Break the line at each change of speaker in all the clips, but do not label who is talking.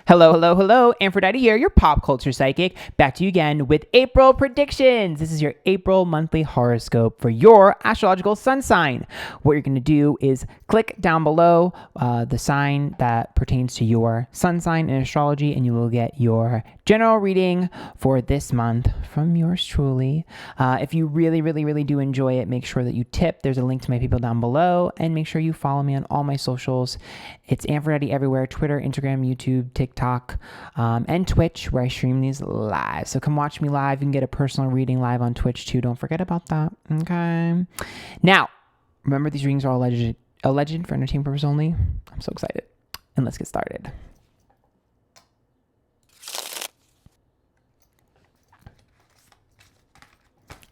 Hello, hello, hello. Antphrodite here, your pop culture psychic. Back to you again with April predictions. This is your April monthly horoscope for your astrological sun sign. What you're going to do is click down below the sign that pertains to your sun sign in astrology, and you will get your general reading for this month from yours truly. If you really do enjoy it, make sure that you tip. There's a link to my people down below, and make sure you follow me on all my socials. It's Antphrodite everywhere: Twitter, Instagram, YouTube, TikTok, and Twitch, where I stream these live. So come watch me live. You can get a personal reading live on Twitch too. Don't forget about that. Okay. Now, remember, these readings are all alleged for entertainment purpose only. I'm so excited. And let's get started.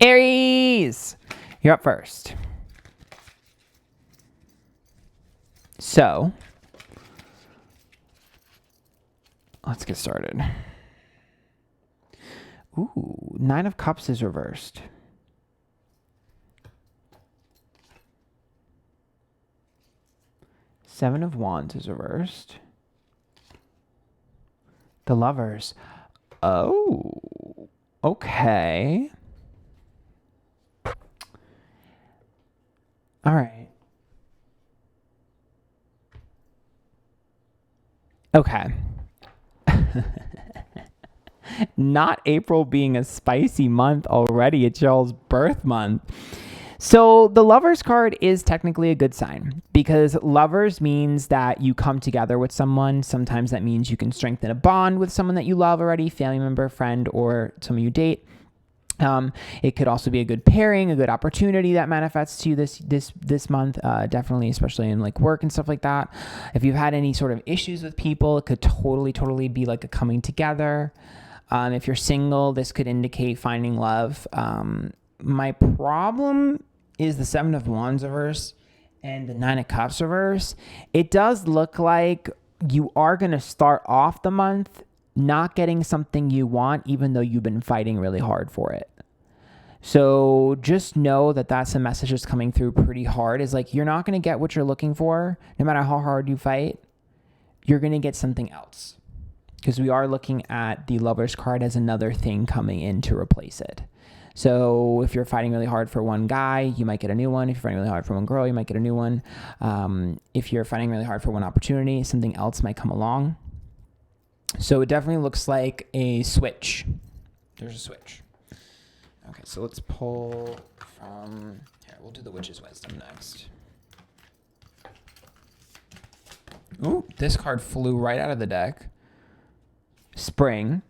Aries, you're up first. So, let's get started. Ooh, Nine of Cups is reversed. Seven of Wands is reversed. The Lovers. Oh, okay. All right. Okay. Not April being a spicy month already. It's y'all's birth month. So the Lovers card is technically a good sign, because Lovers means that you come together with someone. Sometimes that means you can strengthen a bond with someone that you love already, family member, friend, or someone you date. It could also be a good pairing, a good opportunity that manifests to you this month, definitely, especially in like work and stuff like that. If you've had any sort of issues with people, it could totally be like a coming together. If you're single, this could indicate finding love. My problem is the Seven of Wands reverse and the Nine of Cups reverse. It does look like you are going to start off the month not getting something you want, even though you've been fighting really hard for it. So just know that that's a message that's coming through pretty hard. Is like, you're not going to get what you're looking for, no matter how hard you fight. You're going to get something else, because we are looking at the Lovers card as another thing coming in to replace it. So if you're fighting really hard for one guy, you might get a new one. If you're fighting really hard for one girl, you might get a new one. If you're fighting really hard for one opportunity, something else might come along. So it definitely looks like a switch. There's a switch. Okay, so let's pull from here. We'll do the Witch's Wisdom next. Ooh, this card flew right out of the deck. Spring.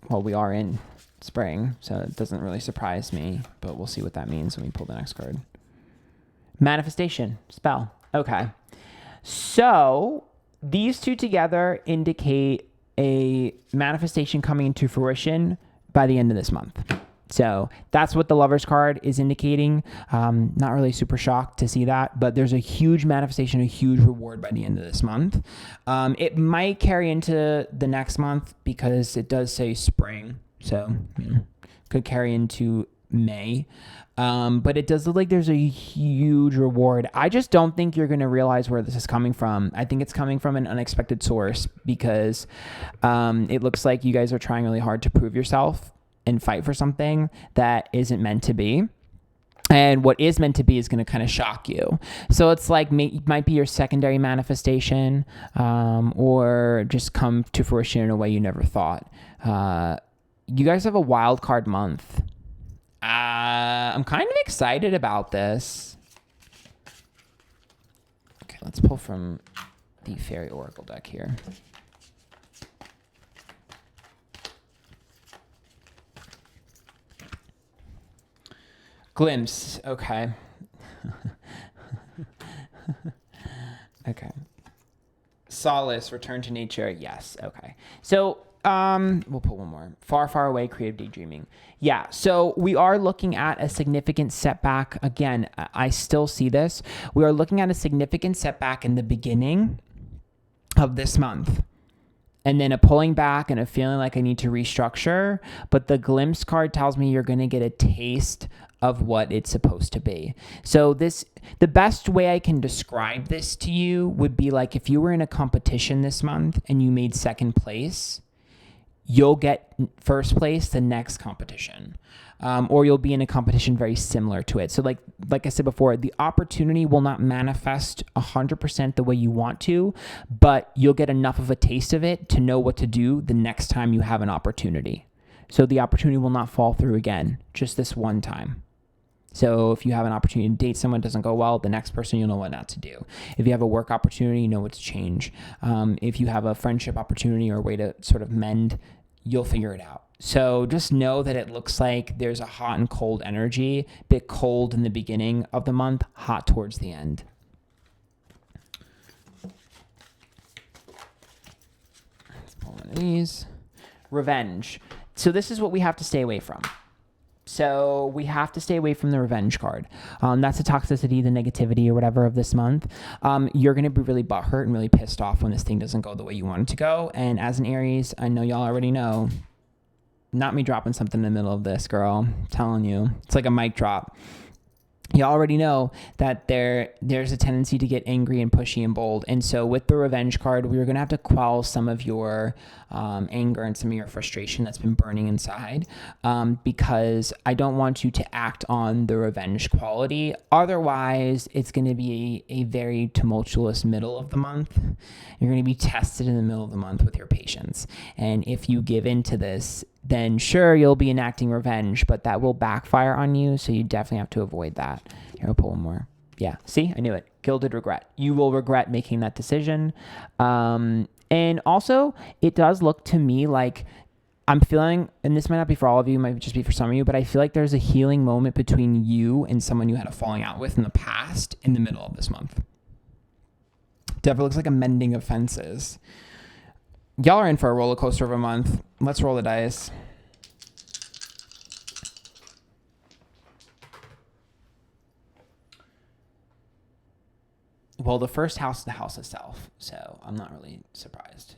Well, we are in spring, so it doesn't really surprise me, but we'll see what that means when we pull the next card. Manifestation. Spell. Okay. So these two together indicate a manifestation coming into fruition by the end of this month. So that's what the Lovers card is indicating. Not really super shocked to see that, but there's a huge manifestation, a huge reward by the end of this month. It might carry into the next month, because it does say spring. So could carry into May. But it does look like there's a huge reward. I just don't think you're going to realize where this is coming from. I think it's coming from an unexpected source, because it looks like you guys are trying really hard to prove yourself and fight for something that isn't meant to be. And what is meant to be is going to kind of shock you. So it's like, might be your secondary manifestation, or just come to fruition in a way you never thought. You guys have a wild card month. I'm kind of excited about this. Okay, let's pull from the Fairy Oracle deck here. Glimpse. Okay. Okay. Solace, return to nature. Yes. Okay. So we'll pull one more. Far away, creative daydreaming. Yeah. So we are looking at a significant setback. Again, I still see this. We are looking at a significant setback in the beginning of this month, and then a pulling back and a feeling like I need to restructure. But the Glimpse card tells me you're going to get a taste of what it's supposed to be. So the best way I can describe this to you would be like if you were in a competition this month and you made second place, you'll get first place the next competition. Or you'll be in a competition very similar to it. So like I said before, the opportunity will not manifest 100% the way you want to, but you'll get enough of a taste of it to know what to do the next time you have an opportunity. So the opportunity will not fall through again, just this one time. So if you have an opportunity to date someone, doesn't go well, the next person, you'll know what not to do. If you have a work opportunity, you know what to change. If you have a friendship opportunity or a way to sort of mend, you'll figure it out. So just know that it looks like there's a hot and cold energy, a bit cold in the beginning of the month, hot towards the end. Let's pull one of these. Revenge. So this is what we have to stay away from. So we have to stay away from the revenge card. That's the toxicity, the negativity or whatever of this month. You're going to be really butthurt and really pissed off when this thing doesn't go the way you want it to go. And as an Aries, I know y'all already know, not me dropping something in the middle of this, girl. I'm telling you, it's like a mic drop. You already know that there's a tendency to get angry and pushy and bold. And so with the revenge card, we're going to have to quell some of your anger and some of your frustration that's been burning inside, because I don't want you to act on the revenge quality. Otherwise, it's going to be a very tumultuous middle of the month. You're going to be tested in the middle of the month with your patience. And if you give in to this, then sure, you'll be enacting revenge, but that will backfire on you. So you definitely have to avoid that. Here, I'll pull one more. Yeah, see, I knew it. Gilded regret. You will regret making that decision. And also, it does look to me like I'm feeling, and this might not be for all of you, it might just be for some of you, but I feel like there's a healing moment between you and someone you had a falling out with in the past in the middle of this month. Definitely looks like a mending of fences. Y'all are in for a roller coaster of a month. Let's roll the dice. Well, the first house is the house itself, so I'm not really surprised.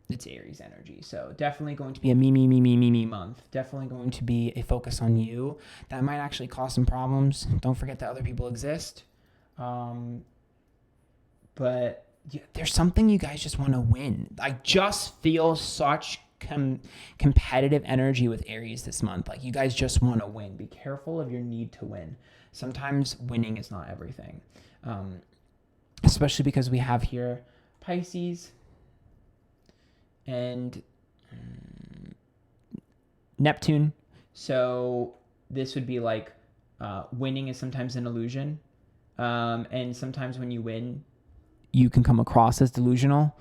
It's Aries energy, so definitely going to be a me month. Definitely going to be a focus on you. That might actually cause some problems. Don't forget that other people exist. But there's something you guys just want to win. I just feel such competitive energy with Aries this month. Like you guys just want to win. Be careful of your need to win. Sometimes winning is not everything. Especially because we have here Pisces and Neptune. So this would be like winning is sometimes an illusion. And sometimes when you win, you can come across as delusional.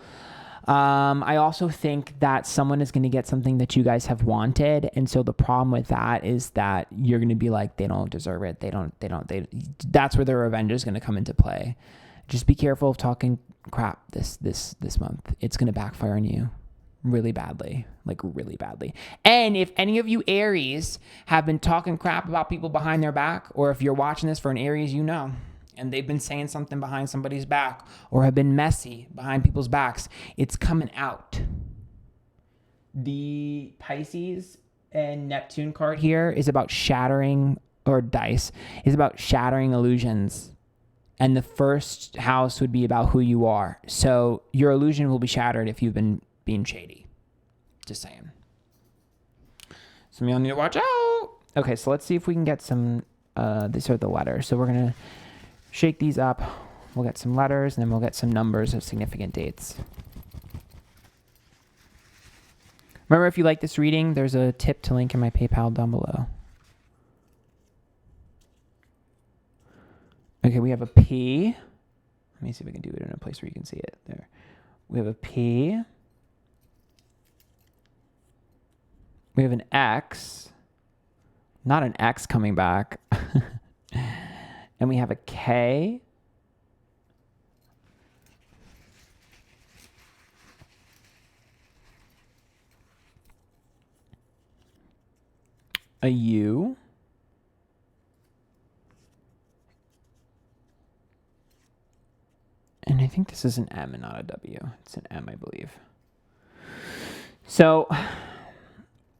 I also think that someone is going to get something that you guys have wanted. And so the problem with that is that you're going to be like, they don't deserve it. That's where the revenge is going to come into play. Just be careful of talking crap this month. It's going to backfire on you really badly, like really badly. And if any of you Aries have been talking crap about people behind their back, or if you're watching this for an Aries, you know, and they've been saying something behind somebody's back or have been messy behind people's backs, it's coming out. The Pisces and Neptune card here is about shattering, or dice, is about shattering illusions. And the first house would be about who you are. So your illusion will be shattered if you've been being shady. Just saying. Some of y'all need to watch out. Okay, so let's see if we can get some, these are the letters. So we're going to shake these up. We'll get some letters, and then we'll get some numbers of significant dates. Remember, if you like this reading, there's a tip to link in my PayPal down below. Okay, we have a P. Let me see if I can do it in a place where you can see it. There. We have a P. We have an X. Not an X coming back. And we have a K. A U. And I think this is an M and not a W. It's an M, I believe. So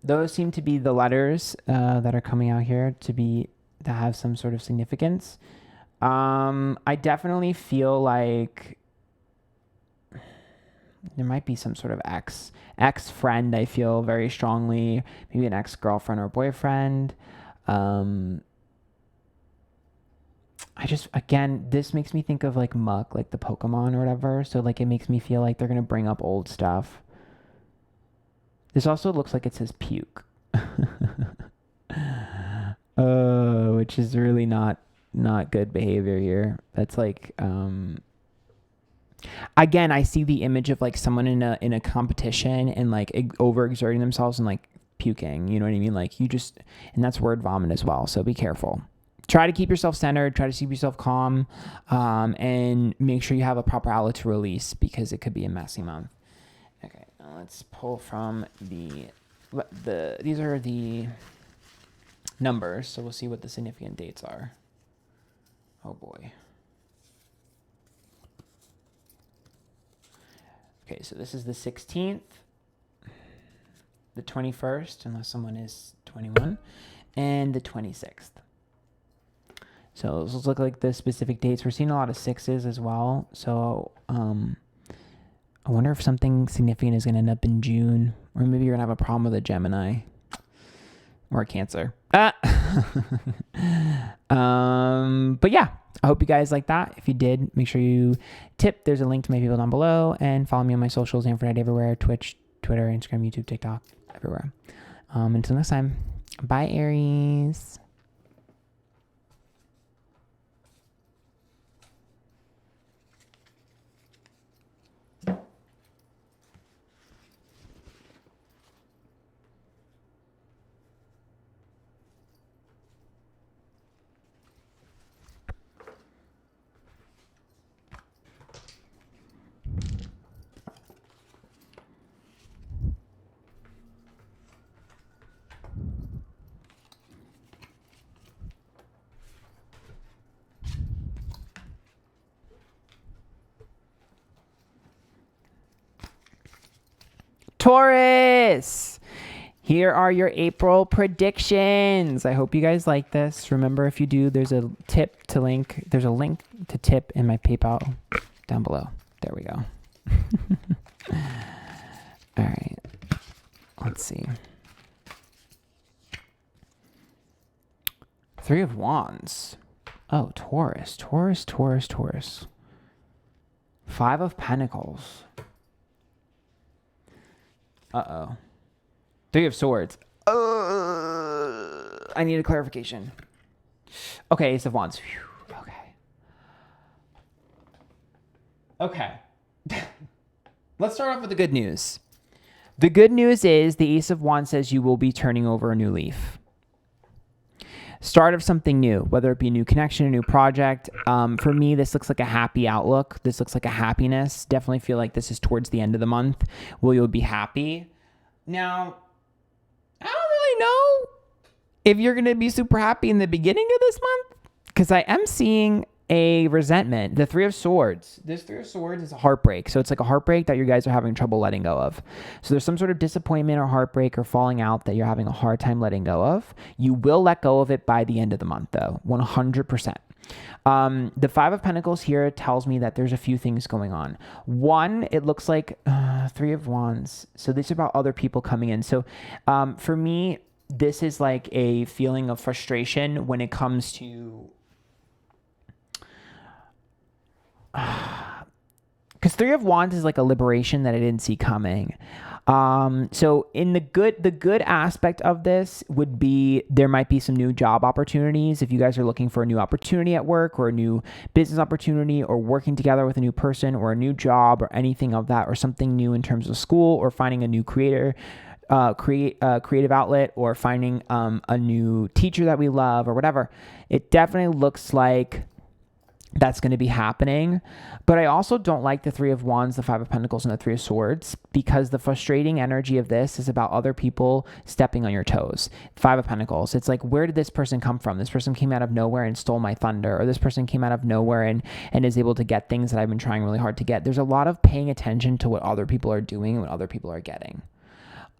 those seem to be the letters that are coming out here that have some sort of significance. I definitely feel like there might be some sort of ex-friend. I feel very strongly, maybe an ex-girlfriend or boyfriend. Again, this makes me think of like Muck, like the Pokemon or whatever. So like it makes me feel like they're going to bring up old stuff. This also looks like it says puke. Which is really not good behavior here. That's like, again, I see the image of like someone in a competition and like overexerting themselves and like puking, you know what I mean? Like and that's word vomit as well. So be careful. Try to keep yourself centered, try to keep yourself calm, and make sure you have a proper outlet to release because it could be a messy month. Okay, now let's pull from these are the numbers, so we'll see what the significant dates are. Oh boy. Okay, so this is the 16th, the 21st, unless someone is 21, and the 26th. So those look like the specific dates. We're seeing a lot of 6s as well. So I wonder if something significant is going to end up in June, or maybe you're going to have a problem with a Gemini or a Cancer. But yeah, I hope you guys like that. If you did, make sure you tip. There's a link to my people down below, and follow me on my socials, Antphrodite everywhere, Twitch, Twitter, Instagram, YouTube, TikTok, everywhere. Until next time, bye, Aries. Taurus, here are your April predictions. I hope you guys like this. Remember, if you do, there's a link to tip in my PayPal down below. There we go. All right. Let's see. 3 of Wands. Oh, Taurus. 5 of Pentacles. Uh-oh. 3 of Swords. I need a clarification. Okay, Ace of Wands. Whew. Okay. Let's start off with the good news. The good news is the Ace of Wands says you will be turning over a new leaf. Start of something new, whether it be a new connection, a new project. For me, this looks like a happy outlook. This looks like a happiness. Definitely feel like this is towards the end of the month where you'll be happy. Now, I don't really know if you're going to be super happy in the beginning of this month, because I am seeing a resentment. The 3 of Swords. This 3 of Swords is a heartbreak. So it's like a heartbreak that you guys are having trouble letting go of. So there's some sort of disappointment or heartbreak or falling out that you're having a hard time letting go of. You will let go of it by the end of the month, though. 100%. The 5 of Pentacles here tells me that there's a few things going on. One, it looks like 3 of Wands. So this is about other people coming in. So for me, this is like a feeling of frustration when it comes to... Because 3 of Wands is like a liberation that I didn't see coming. So in the good aspect of this would be there might be some new job opportunities. If you guys are looking for a new opportunity at work or a new business opportunity or working together with a new person or a new job or anything of that, or something new in terms of school or finding a new creative outlet or finding a new teacher that we love or whatever, it definitely looks like that's going to be happening. But I also don't like the 3 of Wands, the 5 of Pentacles, and the 3 of Swords, because the frustrating energy of this is about other people stepping on your toes. 5 of Pentacles, it's like, where did this person come from? This person came out of nowhere and stole my thunder, or this person came out of nowhere and is able to get things that I've been trying really hard to get. There's a lot of paying attention to what other people are doing and what other people are getting.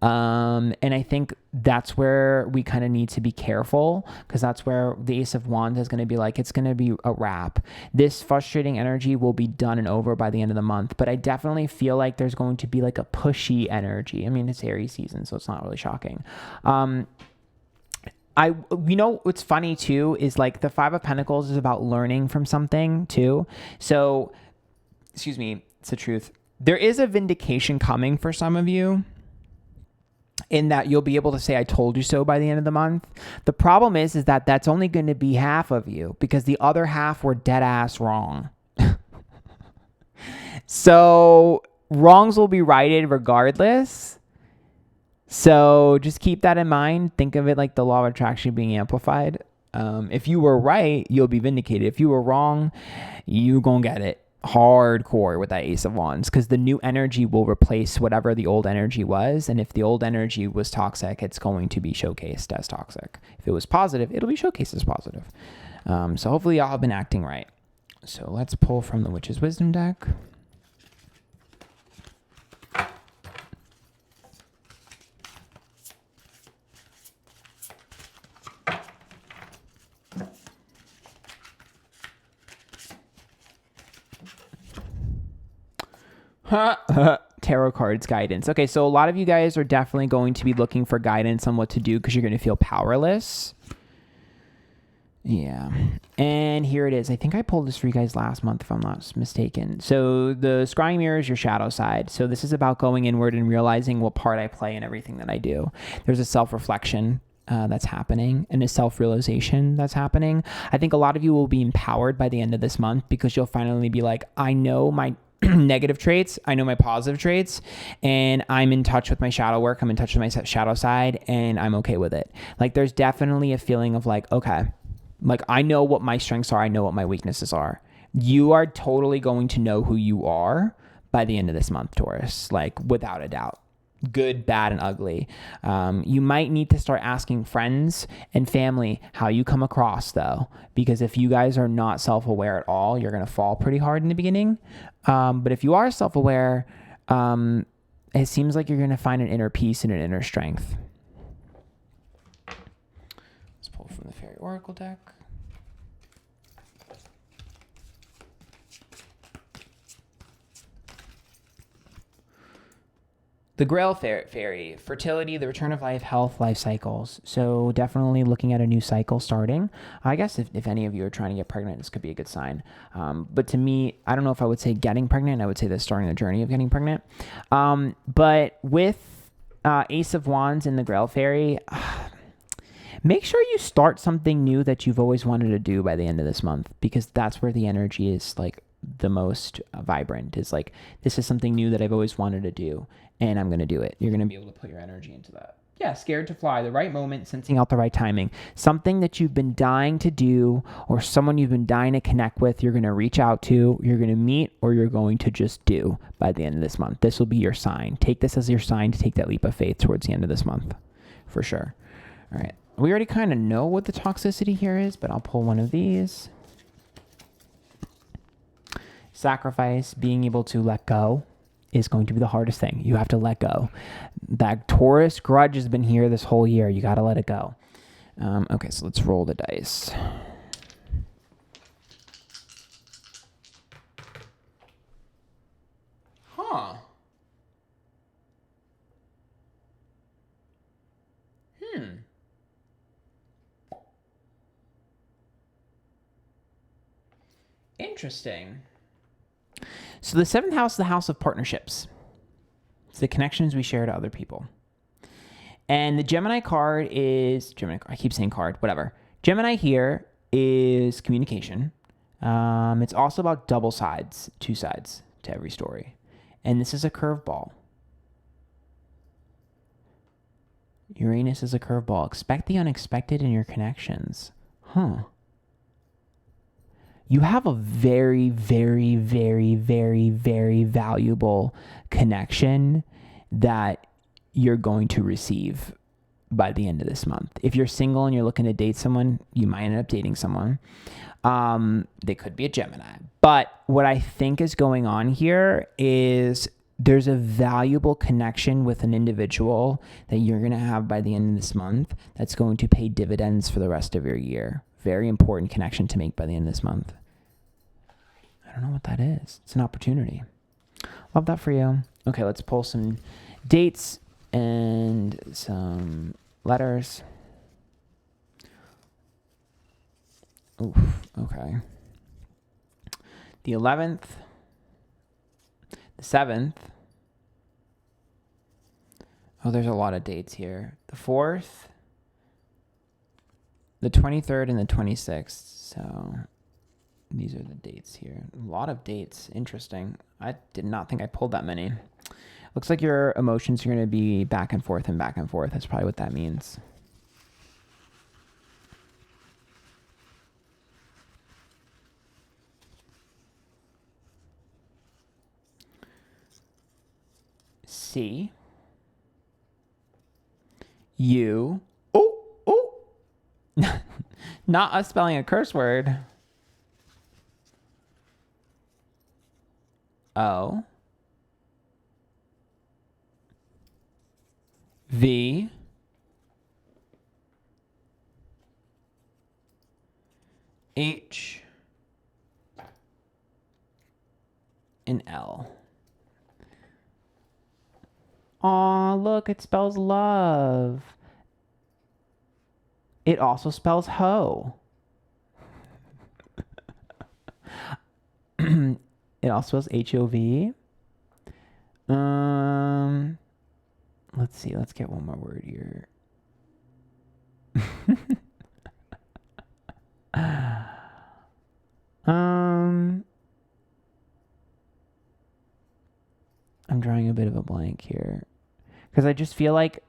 And I think that's where we kind of need to be careful, because that's where the Ace of Wands is going to be like, it's going to be a wrap. This frustrating energy will be done and over by the end of the month, but I definitely feel like there's going to be like a pushy energy. I mean, it's Aries season, so it's not really shocking. What's funny too is like the Five of Pentacles is about learning from something too. So, excuse me, it's the truth. There is a vindication coming for some of you, in that you'll be able to say, I told you so by the end of the month. The problem is that that's only going to be half of you, because the other half were dead ass wrong. So wrongs will be righted regardless. So just keep that in mind. Think of it like the law of attraction being amplified. If you were right, you'll be vindicated. If you were wrong, you gonna get it hardcore with that Ace of Wands, because the new energy will replace whatever the old energy was. And if the old energy was toxic, it's going to be showcased as toxic. If it was positive, it'll be showcased as positive. So hopefully y'all have been acting right. So let's pull from the Witch's Wisdom deck. Tarot cards guidance. Okay, so a lot of you guys are definitely going to be looking for guidance on what to do, because you're going to feel powerless. Yeah. And here it is. I think I pulled this for you guys last month, if I'm not mistaken. So the scrying mirror is your shadow side. So this is about going inward and realizing what part I play in everything that I do. There's a self-reflection that's happening, and a self-realization that's happening. I think a lot of you will be empowered by the end of this month, because you'll finally be like, I know my negative traits, I know my positive traits, and I'm in touch with my shadow work. I'm in touch with my shadow side, and I'm okay with it. Like, there's definitely a feeling of like, okay, like I know what my strengths are. I know what my weaknesses are. You are totally going to know who you are by the end of this month, Taurus, like without a doubt. Good, bad, and ugly. You might need to start asking friends and family how you come across, though, because if you guys are not self-aware at all, you're going to fall pretty hard in the beginning. But if you are self-aware, it seems like you're going to find an inner peace and an inner strength. Let's pull from the Fairy Oracle deck. The Grail Fairy, fertility, the return of life, health, life cycles. So definitely looking at a new cycle starting. I guess if any of you are trying to get pregnant, this could be a good sign. But to me, I don't know if I would say getting pregnant. I would say this starting the journey of getting pregnant. But with Ace of Wands and the Grail Fairy, make sure you start something new that you've always wanted to do by the end of this month, because that's where the energy is like the most vibrant. Is like, this is something new that I've always wanted to do, and I'm going to do it. You're going to be able to put your energy into that. Yeah, scared to fly, the right moment, sensing out the right timing. Something that you've been dying to do, or someone you've been dying to connect with, you're going to reach out to, you're going to meet, or you're going to just do by the end of this month. This will be your sign. Take this as your sign to take that leap of faith towards the end of this month, for sure. All right. We already kind of know what the toxicity here is, but I'll pull one of these. Sacrifice, being able to let go, is going to be the hardest thing. You have to let go. That Taurus grudge has been here this whole year. You got to let it go. Okay, so let's roll the dice. Huh. Interesting. So the seventh house is the house of partnerships. It's the connections we share to other people. And the Gemini card is, I keep saying card, whatever. Gemini here is communication. It's also about double sides, two sides to every story. And this is a curveball. Uranus is a curveball. Expect the unexpected in your connections. You have a very, very, very, very, very valuable connection that you're going to receive by the end of this month. If you're single and you're looking to date someone, you might end up dating someone. They could be a Gemini. But what I think is going on here is there's a valuable connection with an individual that you're going to have by the end of this month that's going to pay dividends for the rest of your year. Very important connection to make by the end of this month. I don't know what that is. It's an opportunity. Love that for you. Okay, let's pull some dates and some letters. Oof, okay. The 11th, the 7th. Oh, there's a lot of dates here. The 4th, the 23rd, and the 26th. So these are the dates here. A lot of dates. Interesting. I did not think I pulled that many. Looks like your emotions are going to be back and forth and back and forth. That's probably what that means. C. U. Oh. Not us spelling a curse word. O. V. H. And L. Aw, look, it spells love. It also spells hoe. It also spells HOV. Let's see. Let's get one more word here. I'm drawing a bit of a blank here because I just feel like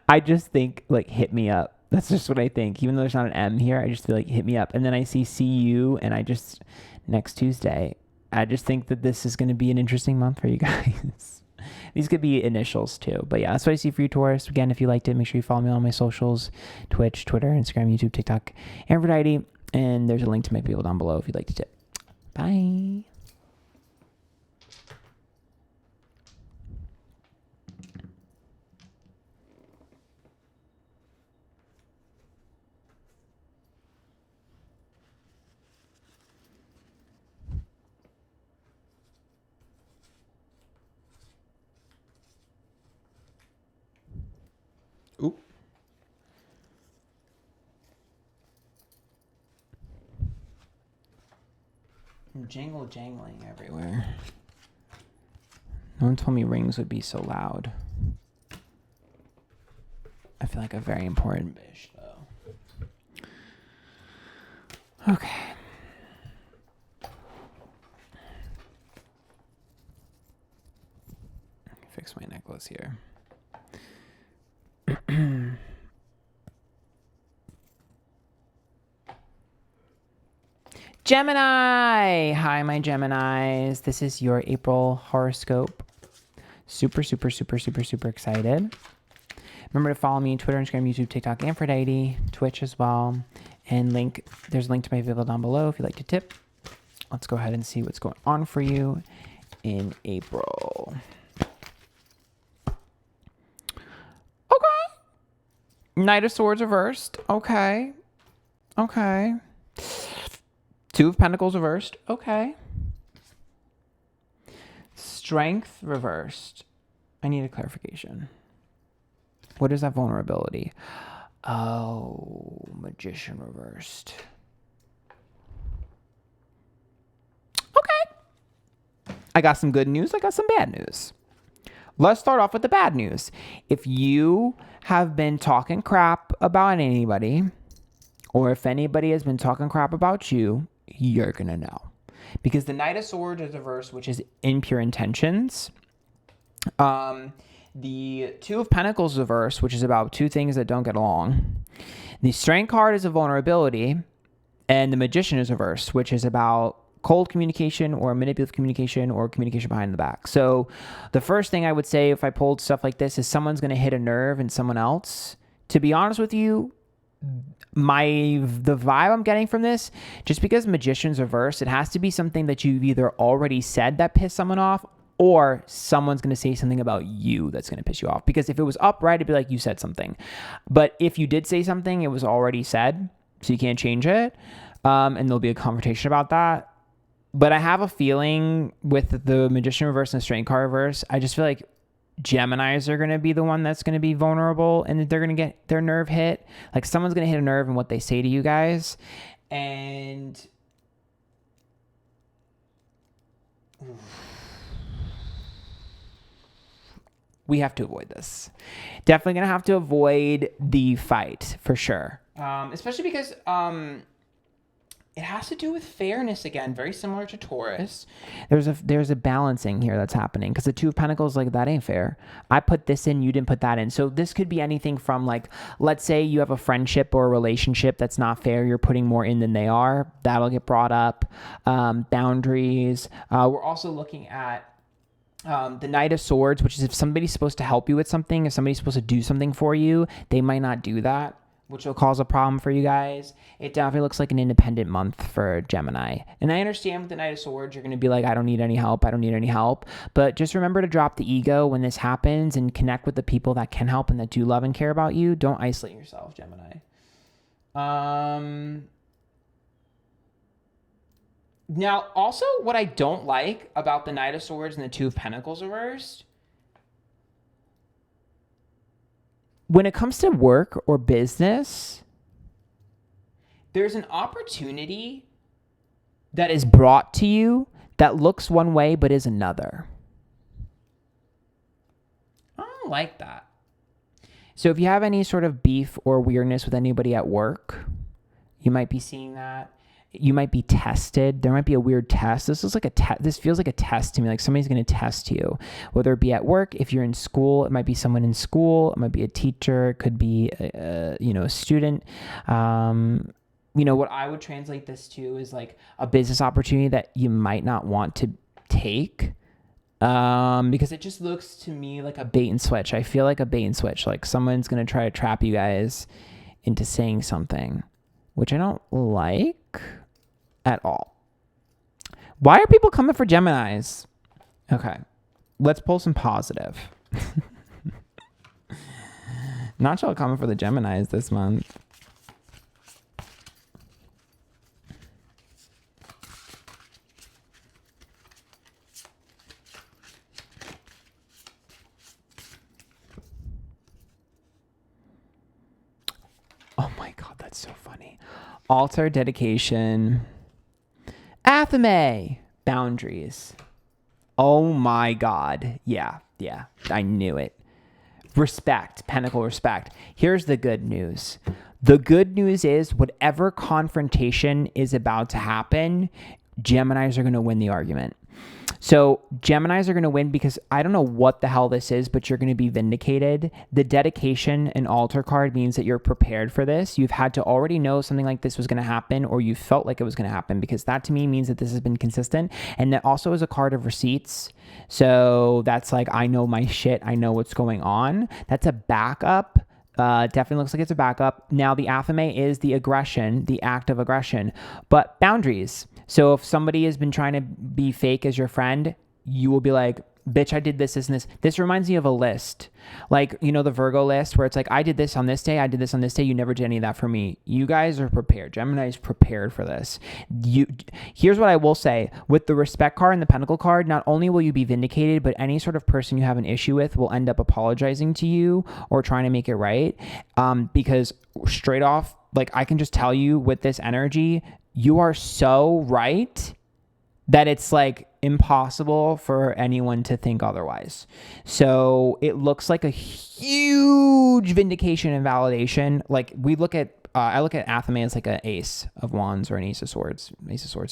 I just think like hit me up. That's just what I think. Even though there's not an M here, I just feel like hit me up. And then I see you and I just next Tuesday. I just think that this is going to be an interesting month for you guys. These could be initials too. But yeah, that's what I see for you, Taurus. Again, if you liked it, make sure you follow me on my socials, Twitch, Twitter, Instagram, YouTube, TikTok, Antphrodite. And there's a link to my people down below if you'd like to tip. Bye. Oop. I'm jangling everywhere. No one told me rings would be so loud. I feel like a very important bitch, though. Okay. Fix my necklace here. Gemini! Hi, my Geminis. This is your April horoscope. Super excited. Remember to follow me on Twitter, Instagram, YouTube, TikTok, Antphrodite, Twitch as well. And there's a link to my video down below if you'd like to tip. Let's go ahead and see what's going on for you in April. Knight of Swords reversed. Okay. Two of Pentacles reversed. Okay. Strength reversed. I need a clarification. What is that vulnerability? Oh, Magician reversed. Okay. I got some good news. I got some bad news. Let's start off with the bad news. If you have been talking crap about anybody, or if anybody has been talking crap about you, you're going to know. Because the Knight of Swords is a verse which is impure intentions. The Two of Pentacles is a verse which is about two things that don't get along. The Strength card is a vulnerability. And the Magician is a verse which is about cold communication or manipulative communication or communication behind the back. So the first thing I would say if I pulled stuff like this is someone's going to hit a nerve in someone else. To be honest with you, the vibe I'm getting from this, just because Magician's reverse, it has to be something that you've either already said that pissed someone off, or someone's going to say something about you that's going to piss you off. Because if it was upright, it'd be like you said something. But if you did say something, it was already said, so you can't change it. And there'll be a confrontation about that. But I have a feeling with the Magician reverse and the Strength card reverse, I just feel like Geminis are going to be the one that's going to be vulnerable, and they're going to get their nerve hit. Like someone's going to hit a nerve in what they say to you guys. And we have to avoid this. Definitely going to have to avoid the fight for sure. Especially because it has to do with fairness again, very similar to Taurus. There's a balancing here that's happening, because the Two of Pentacles, like, that ain't fair. I put this in, you didn't put that in. So this could be anything from, like, let's say you have a friendship or a relationship that's not fair. You're putting more in than they are. That'll get brought up. Boundaries. We're also looking at the Knight of Swords, which is if somebody's supposed to help you with something, if somebody's supposed to do something for you, they might not do that, which will cause a problem for you guys. It definitely looks like an independent month for Gemini. And I understand with the Knight of Swords, you're going to be like, I don't need any help. I don't need any help. But just remember to drop the ego when this happens and connect with the people that can help and that do love and care about you. Don't isolate yourself, Gemini. Now, also what I don't like about the Knight of Swords and the Two of Pentacles reversed, when it comes to work or business, there's an opportunity that is brought to you that looks one way but is another. I don't like that. So if you have any sort of beef or weirdness with anybody at work, you might be seeing that. You might be tested. There might be a weird test. This is like this feels like a test to me. Like somebody's going to test you, whether it be at work. If you're in school, it might be someone in school. It might be a teacher. It could be, a student. What I would translate this to is like a business opportunity that you might not want to take. Because it just looks to me like a bait and switch. I feel like a bait and switch. Like someone's going to try to trap you guys into saying something, which I don't like at all. Why are people coming for Geminis? Okay, let's pull some positive. Not y'all coming for the Geminis this month. Oh my God, that's so funny. Altar, dedication, athame, boundaries. Oh my God. Yeah, I knew it. Respect, pentacle respect. Here's the good news. The good news is whatever confrontation is about to happen, Geminis are going to win the argument. So Geminis are going to win because I don't know what the hell this is, but you're going to be vindicated. The dedication and altar card means that you're prepared for this. You've had to already know something like this was going to happen, or you felt like it was going to happen, because that to me means that this has been consistent. And that also is a card of receipts. So that's like, I know my shit. I know what's going on. That's a backup. Definitely looks like it's a backup. Now the athame is the aggression, the act of aggression, but boundaries. So if somebody has been trying to be fake as your friend, you will be like, bitch, I did this, this, and this. This reminds me of a list. Like, the Virgo list where it's like, I did this on this day. I did this on this day. You never did any of that for me. You guys are prepared. Gemini is prepared for this. Here's what I will say. With the respect card and the pentacle card, not only will you be vindicated, but any sort of person you have an issue with will end up apologizing to you or trying to make it right. Because straight off, like, I can just tell you with this energy, you are so right that it's like impossible for anyone to think otherwise. So it looks like a huge vindication and validation. Like I look at athame as like an ace of wands or an ace of swords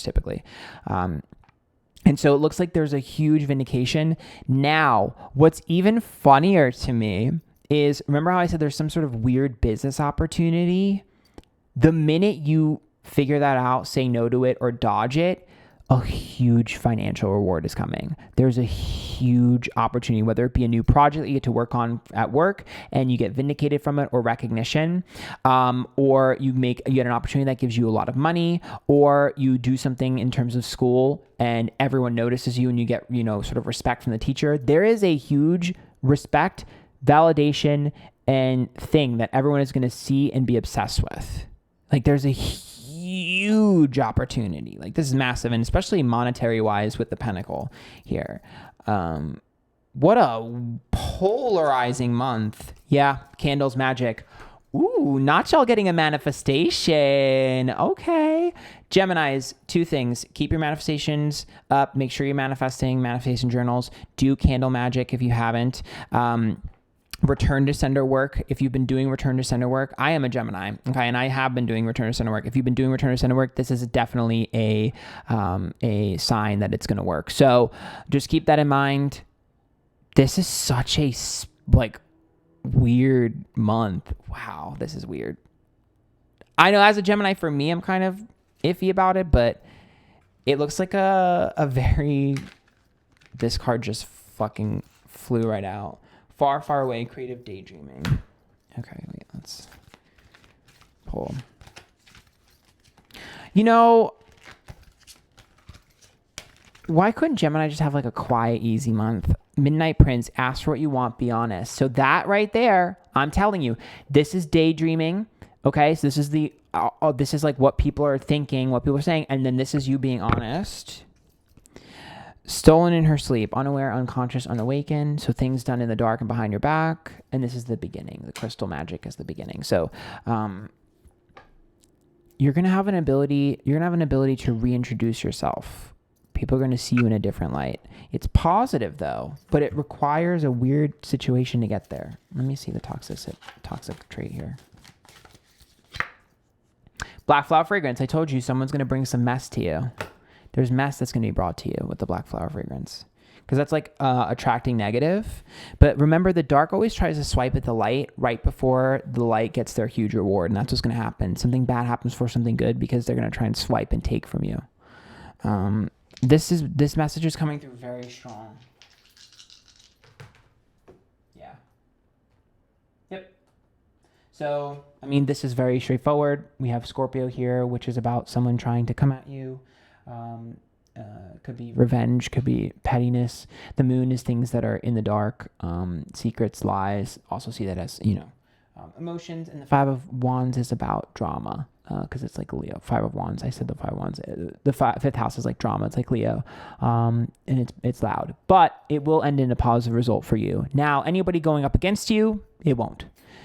typically. And so it looks like there's a huge vindication. Now, what's even funnier to me is, remember how I said there's some sort of weird business opportunity? The minute you figure that out, say no to it or dodge it, a huge financial reward is coming. There's a huge opportunity, whether it be a new project that you get to work on at work and you get vindicated from it, or recognition, or you get an opportunity that gives you a lot of money, or you do something in terms of school and everyone notices you and you get, sort of respect from the teacher. There is a huge respect, validation, and thing that everyone is going to see and be obsessed with. Like, there's a huge opportunity. Like, this is massive, and especially monetary wise with the pentacle here. What a polarizing month. Yeah, candles, magic. Ooh, not y'all getting a manifestation. Okay. Geminis, 2 things. Keep your manifestations up. Make sure you're manifestation journals. Do candle magic if you haven't. Return to sender work. If you've been doing return to sender work, I am a Gemini, okay, and I have been doing return to sender work. If you've been doing return to sender work, this is definitely a sign that it's going to work. So just keep that in mind. This is such a weird month. Wow, this is weird. I know as a Gemini, for me, I'm kind of iffy about it, but it looks like a very, this card just fucking flew right out. Far, far away, creative daydreaming. Okay, wait, let's pull. Why couldn't Gemini just have like a quiet, easy month? Midnight Prince, ask for what you want, be honest. So that right there, I'm telling you, this is daydreaming. Okay, so this is this is like what people are thinking, what people are saying, and then this is you being honest. Stolen in her sleep, unaware, unconscious, unawakened. So things done in the dark and behind your back. And this is the beginning. The crystal magic is the beginning. So you're gonna have an ability to reintroduce yourself. People are gonna see you in a different light. It's positive though, but it requires a weird situation to get there. Let me see the toxic trait here. Black flower fragrance. I told you someone's gonna bring some mess to you. There's mess that's going to be brought to you with the black flower fragrance, because that's like attracting negative. But remember, the dark always tries to swipe at the light right before the light gets their huge reward. And that's what's going to happen. Something bad happens for something good because they're going to try and swipe and take from you. This message is coming through very strong. Yeah. Yep. So, I mean, this is very straightforward. We have Scorpio here, which is about someone trying to come at you. Could be revenge, could be pettiness. The moon is things that are in the dark, secrets, lies. Also see that as, emotions. And the 5 of Wands is about drama, because it's like Leo. 5 of Wands. I said the 5 of Wands. The 5th house is like drama. It's like Leo, and it's loud, but it will end in a positive result for you. Now, anybody going up against you, it won't.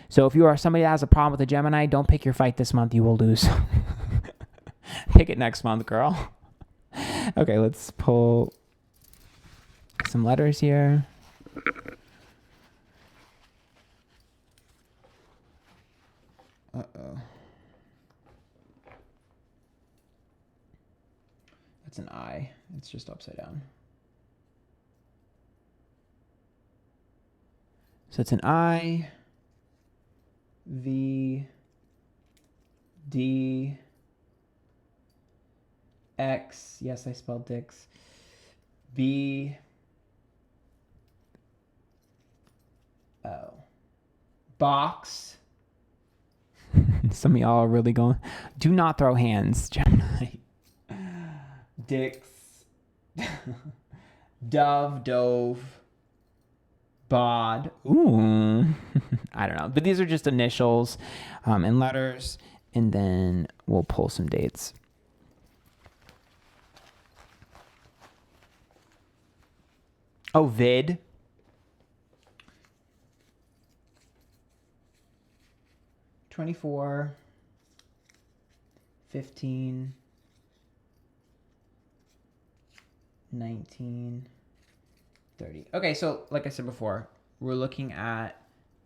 So if you are somebody that has a problem with a Gemini, don't pick your fight this month. You will lose. Pick it next month, girl. Okay, let's pull some letters here. Uh-oh. That's an I. It's just upside down. So it's an I, V, D, X, yes, I spelled dicks, B, O, box. Some of y'all are really going, do not throw hands, Gemini. Dicks, dove, bod. Ooh, I don't know, but these are just initials and letters, and then we'll pull some dates. Oh, vid. $24, $15, $19, $30. Okay, so like I said before, we're looking at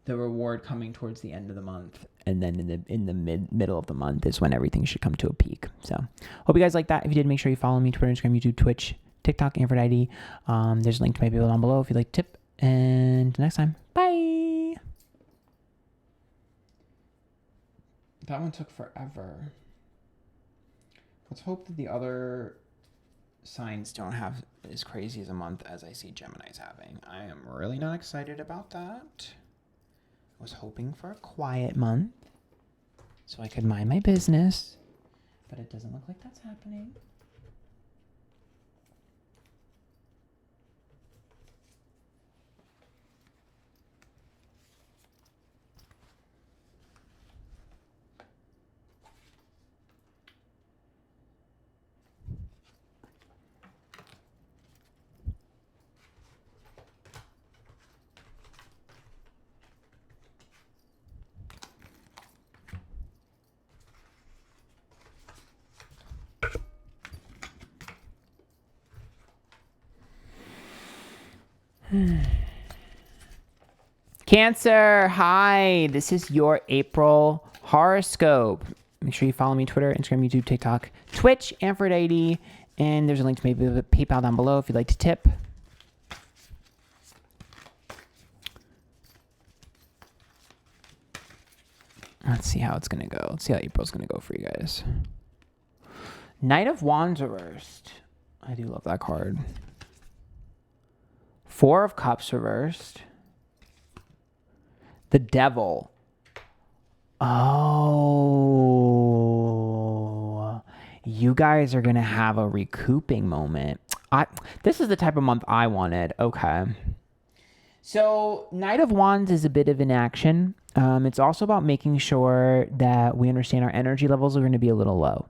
the reward coming towards the end of the month, and then in the middle of the month is when everything should come to a peak. So hope you guys like that. If you did, make sure you follow me: Twitter, Instagram, YouTube, Twitch, TikTok, Antphrodite. There's a link to my people down below if you'd like to tip. And next time, bye. That one took forever. Let's hope that the other signs don't have as crazy as a month as I see Gemini's having. I am really not excited about that. I was hoping for a quiet month so I could mind my business, but it doesn't look like that's happening. Cancer, hi. This is your April horoscope. Make sure you follow me Twitter, Instagram, YouTube, TikTok, Twitch, Antphrodite, and there's a link to maybe the PayPal down below if you'd like to tip. Let's see how it's going to go. Let's see how April's going to go for you guys. Knight of Wands reversed. I do love that card. Four of Cups reversed. The Devil. Oh, you guys are going to have a recouping moment. This is the type of month I wanted. Okay. So Knight of Wands is a bit of inaction. It's also about making sure that we understand our energy levels are going to be a little low.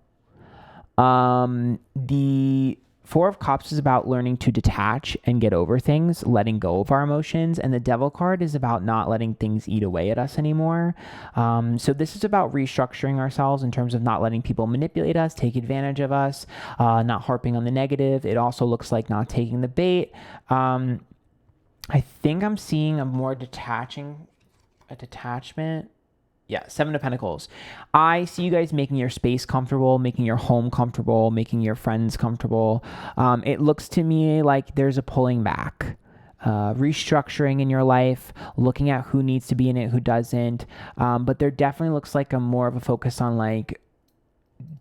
The Four of Cups is about learning to detach and get over things, letting go of our emotions. And the Devil card is about not letting things eat away at us anymore. So this is about restructuring ourselves in terms of not letting people manipulate us, take advantage of us, not harping on the negative. It also looks like not taking the bait. I think I'm seeing a more detachment. Yeah, Seven of Pentacles. I see you guys making your space comfortable, making your home comfortable, making your friends comfortable. It looks to me like there's a pulling back, restructuring in your life, looking at who needs to be in it, who doesn't. But there definitely looks like a more of a focus on like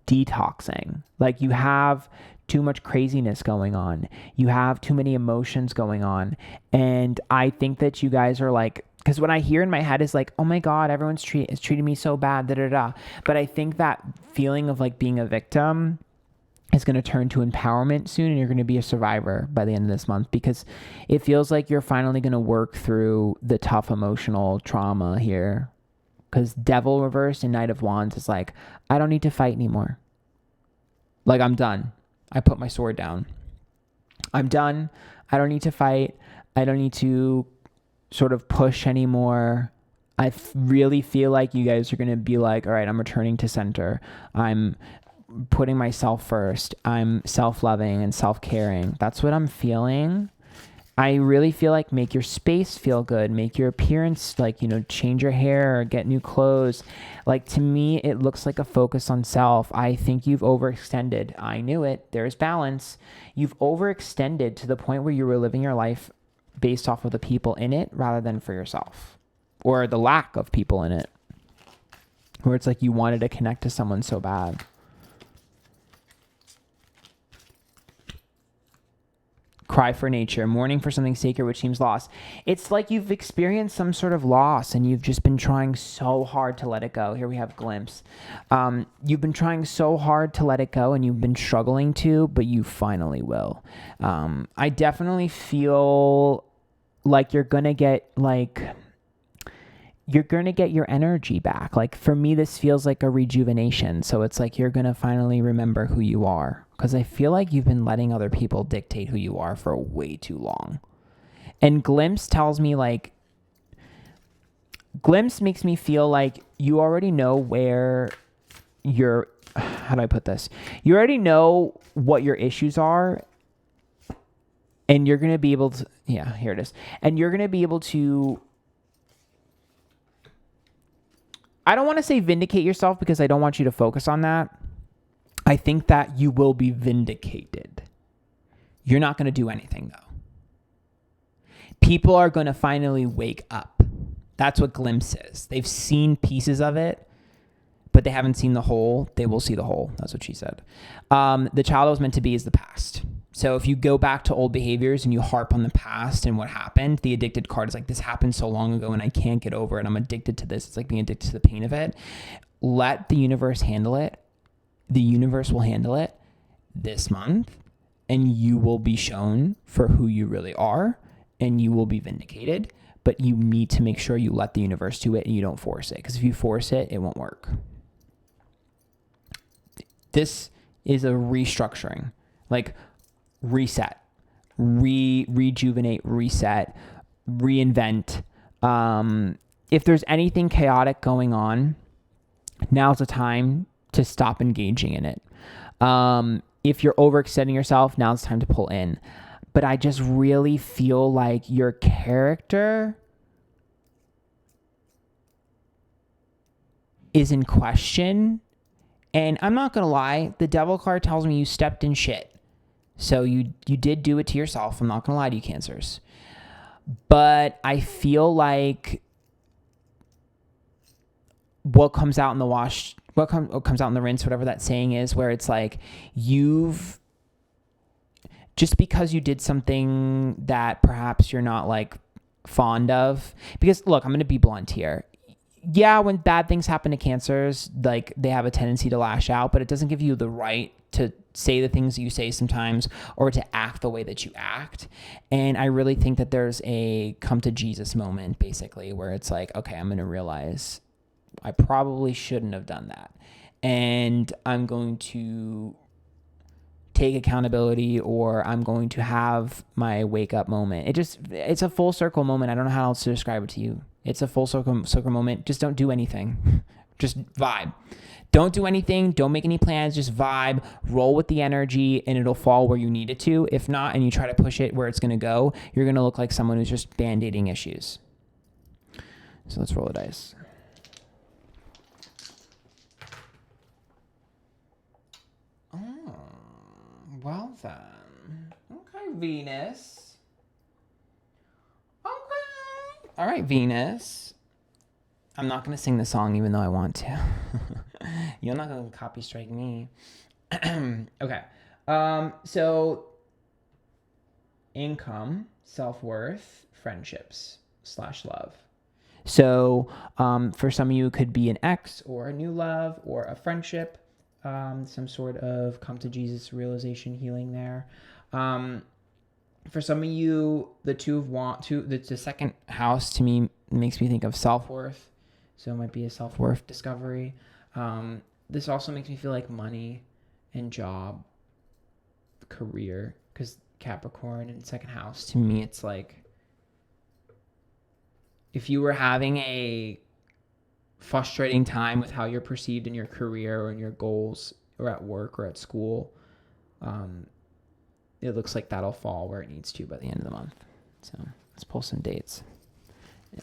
detoxing. Like you have too much craziness going on. You have too many emotions going on. And I think that you guys are like, because what I hear in my head is like, oh my God, everyone's treating me so bad, da da da. But I think that feeling of like being a victim is going to turn to empowerment soon, and you're going to be a survivor by the end of this month, because it feels like you're finally going to work through the tough emotional trauma here. Because Devil reversed and Knight of Wands is like, I don't need to fight anymore. Like, I'm done. I put my sword down. I'm done. I don't need to fight. I don't need to sort of push anymore. I really feel like you guys are going to be like, all right, I'm returning to center. I'm putting myself first. I'm self-loving and self-caring. That's what I'm feeling. I really feel like make your space feel good. Make your appearance, like, you know, change your hair or get new clothes. Like, to me, it looks like a focus on self. I think you've overextended. I knew it. There's balance. You've overextended to the point where you were living your life based off of the people in it rather than for yourself, or the lack of people in it, where it's like you wanted to connect to someone so bad. Cry for nature, mourning for something sacred which seems lost. It's like you've experienced some sort of loss and you've just been trying so hard to let it go. Here we have glimpse. You've been trying so hard to let it go and you've been struggling to, but you finally will. I definitely feel like you're going to get your energy back. Like, for me, this feels like a rejuvenation. So it's like you're going to finally remember who you are. Because I feel like you've been letting other people dictate who you are for way too long. And glimpse tells me like, glimpse makes me feel like you already know where how do I put this? You already know what your issues are. And you're going to be able to, yeah, here it is. And you're going to be able to, I don't want to say vindicate yourself because I don't want you to focus on that. I think that you will be vindicated. You're not going to do anything, though. People are going to finally wake up. That's what glimpse is. They've seen pieces of it, but they haven't seen the whole. They will see the whole. That's what she said. The child I was meant to be is the past. So if you go back to old behaviors and you harp on the past and what happened, the addicted card is like, this happened so long ago and I can't get over it. I'm addicted to this. It's like being addicted to the pain of it. Let the universe handle it. The universe will handle it this month, and you will be shown for who you really are, and you will be vindicated. But you need to make sure you let the universe do it and you don't force it. Because if you force it, it won't work. This is a restructuring, like reset, rejuvenate, reset, reinvent. If there's anything chaotic going on, now's the time to stop engaging in it. If you're overextending yourself, now's the time to pull in. But I just really feel like your character is in question. And I'm not going to lie, the devil card tells me you stepped in shit. So you did do it to yourself. I'm not going to lie to you, Cancers. But I feel like what comes out in the wash, what comes out in the rinse, whatever that saying is, where it's like just because you did something that perhaps you're not like fond of, because look, I'm going to be blunt here. Yeah, when bad things happen to Cancers, like they have a tendency to lash out, but it doesn't give you the right to say the things you say sometimes or to act the way that you act. And I really think that there's a come to Jesus moment, basically, where it's like, okay, I'm going to realize I probably shouldn't have done that. And I'm going to take accountability, or I'm going to have my wake up moment. It's a full circle moment. I don't know how else to describe it to you. It's a full circle moment. Just don't do anything. Just vibe. Don't do anything. Don't make any plans. Just vibe. Roll with the energy, and it'll fall where you need it to. If not, and you try to push it where it's going to go, you're going to look like someone who's just band-aiding issues. So let's roll the dice. Oh, well then. Okay, Venus. Okay. All right, Venus. I'm not going to sing the song even though I want to. You're not going to copy strike me. Okay. So income, self-worth, friendships / love. So for some of you, it could be an ex or a new love or a friendship, some sort of come to Jesus realization healing there. For some of you, the second house to me makes me think of self-worth. So it might be a self-worth discovery. This also makes me feel like money and job, career, because Capricorn and second house, to me, it's like if you were having a frustrating time with how you're perceived in your career or in your goals or at work or at school, it looks like that'll fall where it needs to by the end of the month. So let's pull some dates.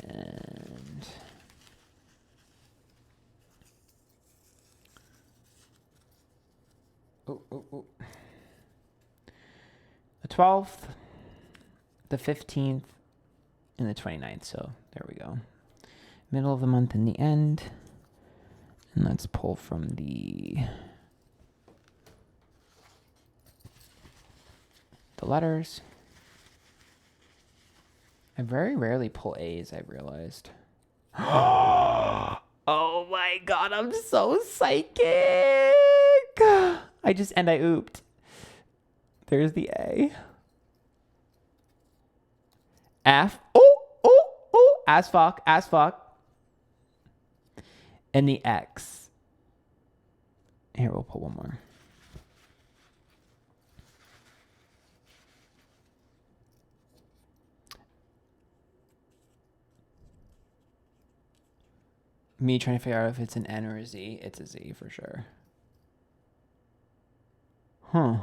And the 12th, the 15th, and the 29th. So there we go. Middle of the month and the end. And let's pull from the letters. I very rarely pull A's, I've realized. Oh my God, I'm so psychic. I ooped. There's the A. F. Oh, as fuck. And the X. Here, we'll pull one more. Me trying to figure out if it's an N or a Z. It's a Z for sure. Huh.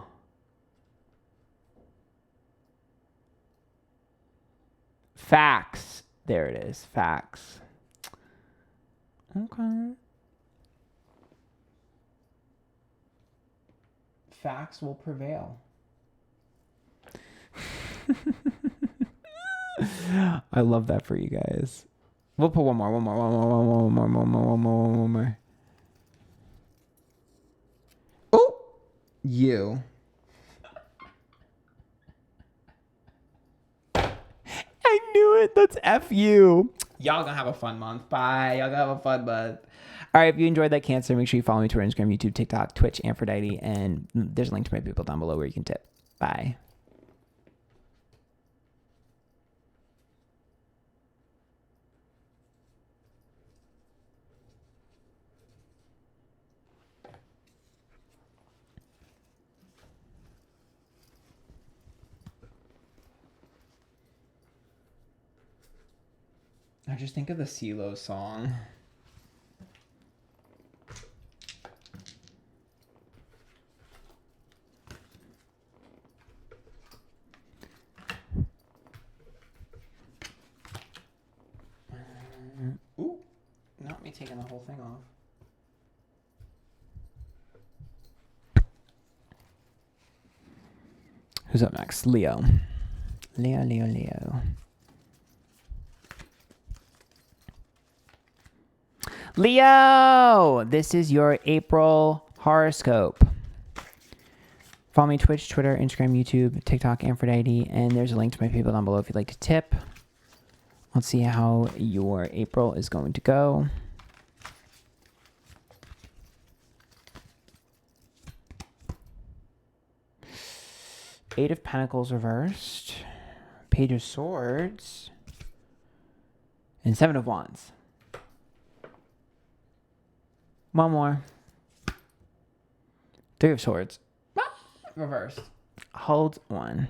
Facts. There it is. Facts. Okay. Facts will prevail. I love that for you guys. We'll put one more. Oh, you. knew it. That's F you. Y'all gonna have a fun month. Bye. Y'all gonna have a fun month. All right, if you enjoyed that Cancer, make sure you follow me Twitter, Instagram, YouTube, TikTok, Twitch, Antphrodite, and there's a link to my people down below where you can tip. Bye. I just think of the CeeLo song. Ooh, not me taking the whole thing off. Who's up next? Leo. Leo. Leo, this is your April horoscope. Follow me Twitch, Twitter, Instagram, YouTube, TikTok, Antphrodite, and there's a link to my people down below if you'd like to tip. Let's see how your April is going to go. Eight of Pentacles reversed, Page of Swords, and Seven of Wands. One more. Three of Swords. Reversed. Hold one.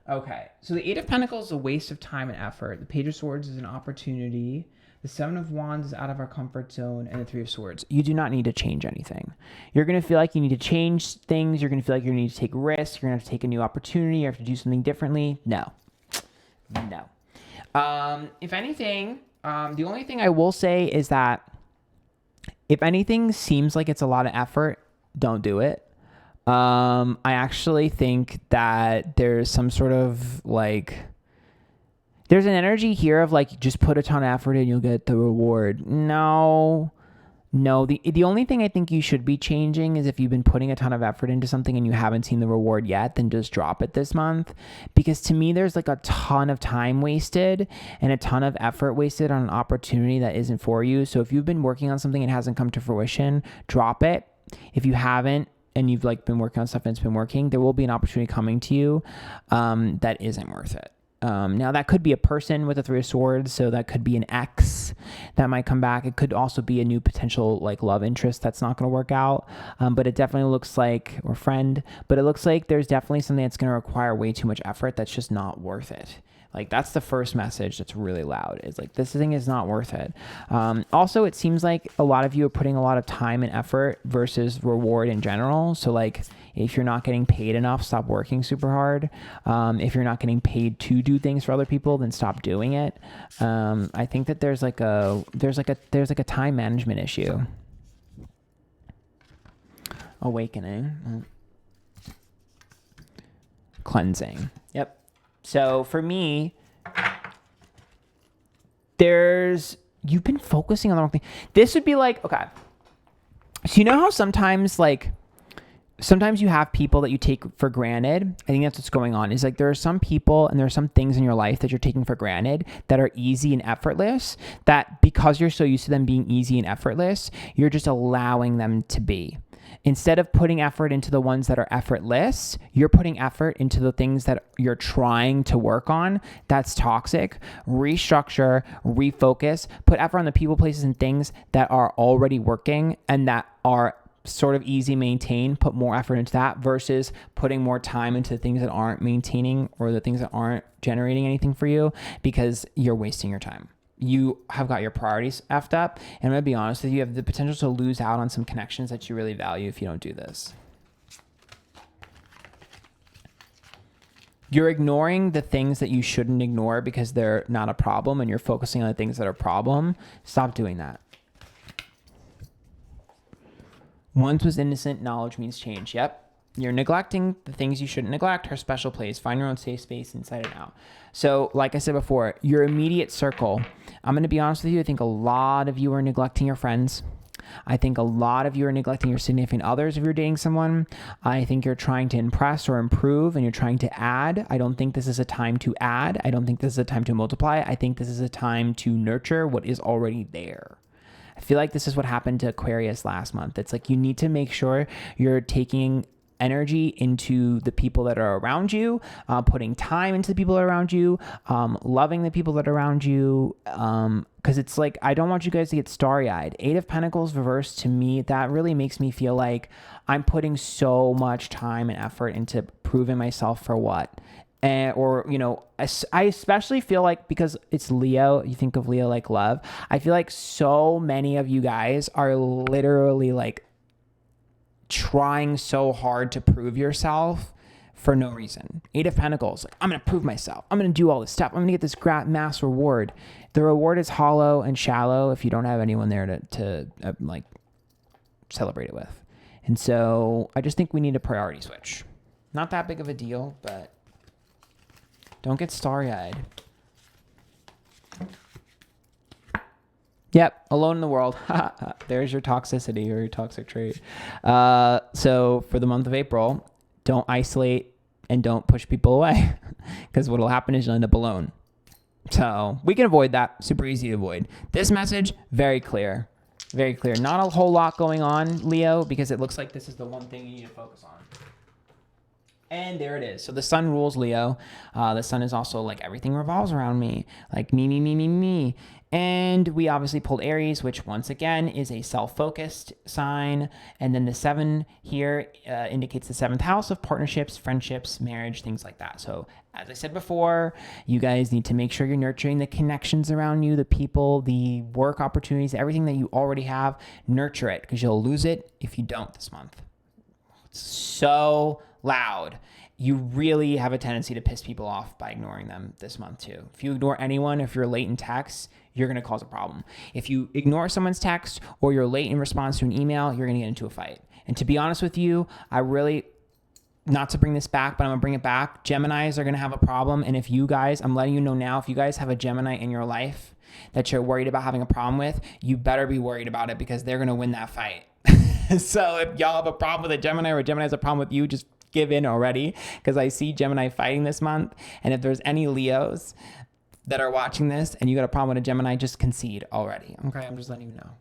Okay. So the Eight of Pentacles is a waste of time and effort. The Page of Swords is an opportunity. The Seven of Wands is out of our comfort zone. And the Three of Swords. You do not need to change anything. You're going to feel like you need to change things. You're going to feel like you need to take risks. You're going to have to take a new opportunity. You have to do something differently. No. If anything, the only thing I will say is that if anything seems like it's a lot of effort, don't do it. I actually think that there's some sort of there's an energy here of just put a ton of effort in, you'll get the reward. No, the only thing I think you should be changing is if you've been putting a ton of effort into something and you haven't seen the reward yet, then just drop it this month. Because to me, there's a ton of time wasted and a ton of effort wasted on an opportunity that isn't for you. So if you've been working on something and it hasn't come to fruition, drop it. If you haven't, and you've been working on stuff and it's been working, there will be an opportunity coming to you that isn't worth it. Now that could be a person with a Three of Swords, so that could be an ex that might come back. It could also be a new potential love interest that's not going to work out. But it definitely looks like, or friend, but it looks like there's definitely something that's going to require way too much effort that's just not worth it. That's the first message that's really loud. Is this thing is not worth it. Also, it seems like a lot of you are putting a lot of time and effort versus reward in general. So if you're not getting paid enough, stop working super hard. If you're not getting paid to do things for other people, then stop doing it. I think that there's a time management issue. Awakening. Cleansing. Yep. So for me, you've been focusing on the wrong thing. This would be okay. So you know how sometimes you have people that you take for granted. I think that's what's going on. Is there are some people and there are some things in your life that you're taking for granted that are easy and effortless, that because you're so used to them being easy and effortless, you're just allowing them to be. Instead of putting effort into the ones that are effortless, you're putting effort into the things that you're trying to work on. That's toxic. Restructure, refocus, put effort on the people, places, and things that are already working and that are sort of easy maintain. Put more effort into that versus putting more time into the things that aren't maintaining or the things that aren't generating anything for you, because you're wasting your time. You have got your priorities effed up, and I'm going to be honest with you, you have the potential to lose out on some connections that you really value if you don't do this. You're ignoring the things that you shouldn't ignore because they're not a problem, and you're focusing on the things that are a problem. Stop doing that. Once was innocent, knowledge means change. Yep. You're neglecting the things you shouldn't neglect. Her special place. Find your own safe space inside and out. So like I said before, your immediate circle. I'm going to be honest with you. I think a lot of you are neglecting your friends. I think a lot of you are neglecting your significant others if you're dating someone. I think you're trying to impress or improve and you're trying to add. I don't think this is a time to add. I don't think this is a time to multiply. I think this is a time to nurture what is already there. I feel like this is what happened to Aquarius last month. It's like you need to make sure you're taking energy into the people that are around you, putting time into the people around you, loving the people that are around you. Because it's like, I don't want you guys to get starry-eyed. 8 of Pentacles reversed, to me, that really makes me feel like I'm putting so much time and effort into proving myself for what? Or, you know, I especially feel like, because it's Leo, you think of Leo like love, I feel like so many of you guys are literally like trying so hard to prove yourself for no reason. 8 of Pentacles, like, I'm going to prove myself. I'm going to do all this stuff. I'm going to get this mass reward. The reward is hollow and shallow if you don't have anyone there to like celebrate it with. And so I just think we need a priority switch. Not that big of a deal, but don't get starry-eyed. Yep, alone in the world. There's your toxicity or your toxic trait. So for the month of April, don't isolate and don't push people away, because what will happen is you'll end up alone. So we can avoid that. Super easy to avoid. This message, very clear. Very clear. Not a whole lot going on, Leo, because it looks like this is the one thing you need to focus on. And there it is. So the sun rules Leo. The sun is also like, everything revolves around me. Like me, me, me, me, me. And we obviously pulled Aries, which once again is a self-focused sign. And then the 7 here indicates the 7th house of partnerships, friendships, marriage, things like that. So as I said before, you guys need to make sure you're nurturing the connections around you, the people, the work opportunities, everything that you already have. Nurture it, because you'll lose it if you don't this month. It's so loud. You really have a tendency to piss people off by ignoring them this month too. If you ignore anyone, if you're late in text, you're going to cause a problem. If you ignore someone's text or you're late in response to an email, you're going to get into a fight. And to be honest with you, I really, not to bring this back, but I'm going to bring it back. Geminis are going to have a problem. And if you guys, I'm letting you know now, if you guys have a Gemini in your life that you're worried about having a problem with, you better be worried about it, because they're going to win that fight. So if y'all have a problem with a Gemini or a Gemini has a problem with you, just give in already, because I see Gemini fighting this month. And if there's any Leos that are watching this and you got a problem with a Gemini, just concede already. Okay, I'm just letting you know.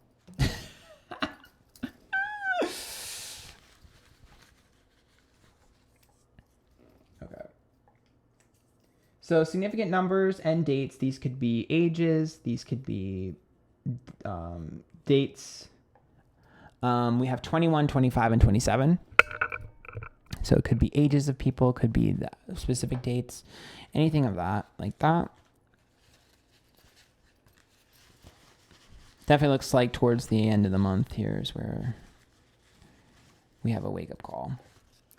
Okay. So significant numbers and dates. These could be ages. These could be dates. We have 21, 25, and 27. So it could be ages of people, could be the specific dates, anything of that, like that. Definitely looks like towards the end of the month here is where we have a wake-up call.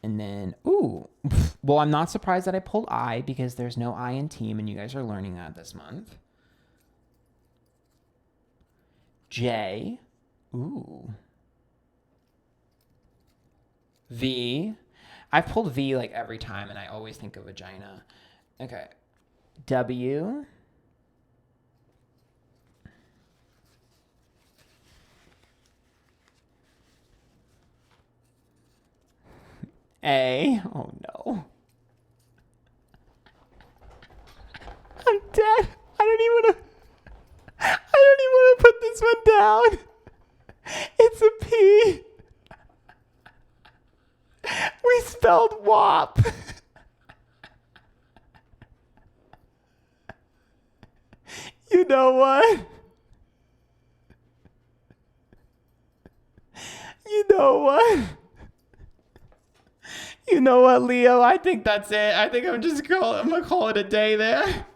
And then, ooh, well, I'm not surprised that I pulled I, because there's no I in team, and you guys are learning that this month. J, ooh. V. I've pulled V like every time, and I always think of vagina. Okay. W. A. Oh no. I'm dead. I don't even want to put this one down. It's a P. We spelled WAP. You know what? You know what? You know what, Leo? I think that's it. I think I'm gonna call it a day there.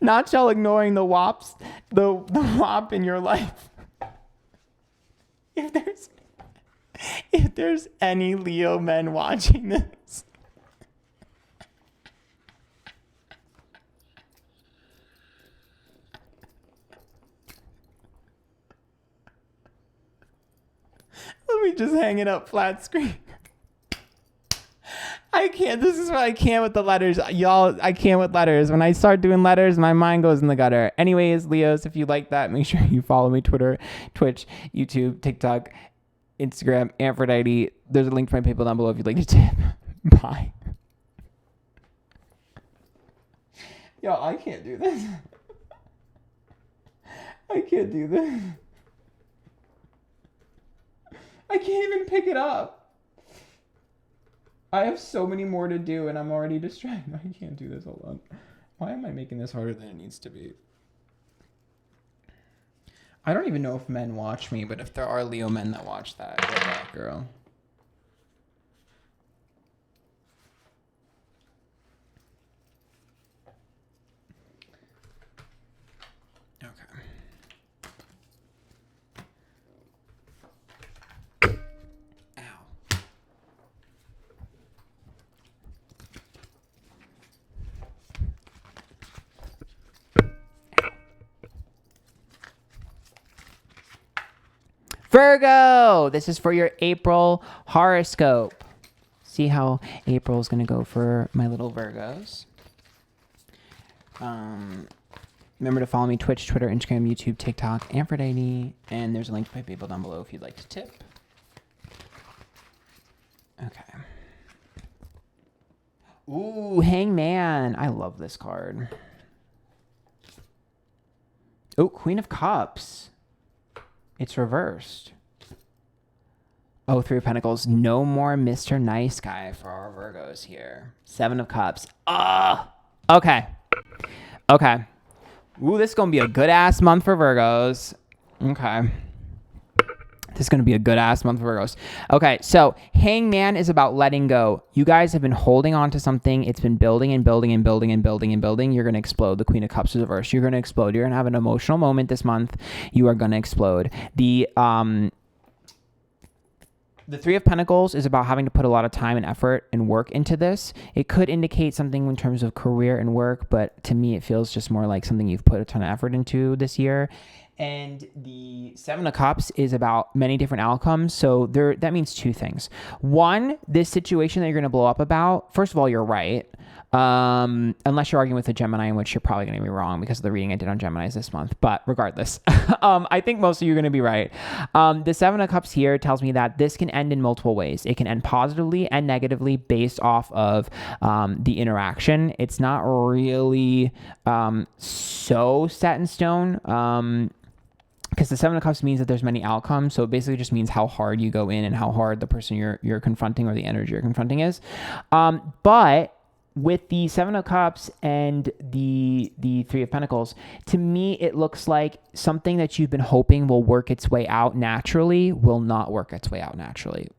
Not y'all ignoring the WAPs, the WAP in your life. If there's any Leo men watching this, let me just hang it up flat screen. I can't. This is what I can't with the letters. Y'all, I can't with letters. When I start doing letters, my mind goes in the gutter. Anyways, Leos, if you like that, make sure you follow me Twitter, Twitch, YouTube, TikTok, Instagram, Antphrodite. There's a link to my PayPal down below if you'd like to tip. Bye. Yo, I can't do this. I can't do this. I can't even pick it up. I have so many more to do and I'm already distracted. I can't do this. Hold on. Why am I making this harder than it needs to be? I don't even know if men watch me, but if there are Leo men that watch that, go back, girl. Virgo, this is for your April horoscope. See how April is going to go for my little Virgos. Remember to follow me Twitch, Twitter, Instagram, YouTube, TikTok, Antphrodite, and there's a link to my PayPal down below if you'd like to tip. Okay. Ooh, Hangman. I love this card. Oh, Queen of Cups. It's reversed. Oh, Three of Pentacles. No more Mr. Nice Guy for our Virgos here. Seven of Cups. Okay. Okay. Ooh, this is going to be a good-ass month for Virgos. Okay. This is going to be a good-ass month for Virgos. Okay, so Hangman is about letting go. You guys have been holding on to something. It's been building and building and building and building and building. You're going to explode. The Queen of Cups is reversed. You're going to explode. You're going to have an emotional moment this month. You are going to explode. The Three of Pentacles is about having to put a lot of time and effort and work into this. It could indicate something in terms of career and work, but to me, it feels just more like something you've put a ton of effort into this year. And the Seven of Cups is about many different outcomes. So that means two things. One, this situation that you're going to blow up about, first of all, you're right. Unless you're arguing with a Gemini, in which you're probably going to be wrong because of the reading I did on Geminis this month. But regardless, I think most of you are going to be right. The Seven of Cups here tells me that this can end in multiple ways. It can end positively and negatively based off of the interaction. It's not really so set in stone. Because the Seven of Cups means that there's many outcomes. So it basically just means how hard you go in and how hard the person you're confronting or the energy you're confronting is. But with the Seven of Cups and the Three of Pentacles, to me, it looks like something that you've been hoping will work its way out naturally will not work its way out naturally.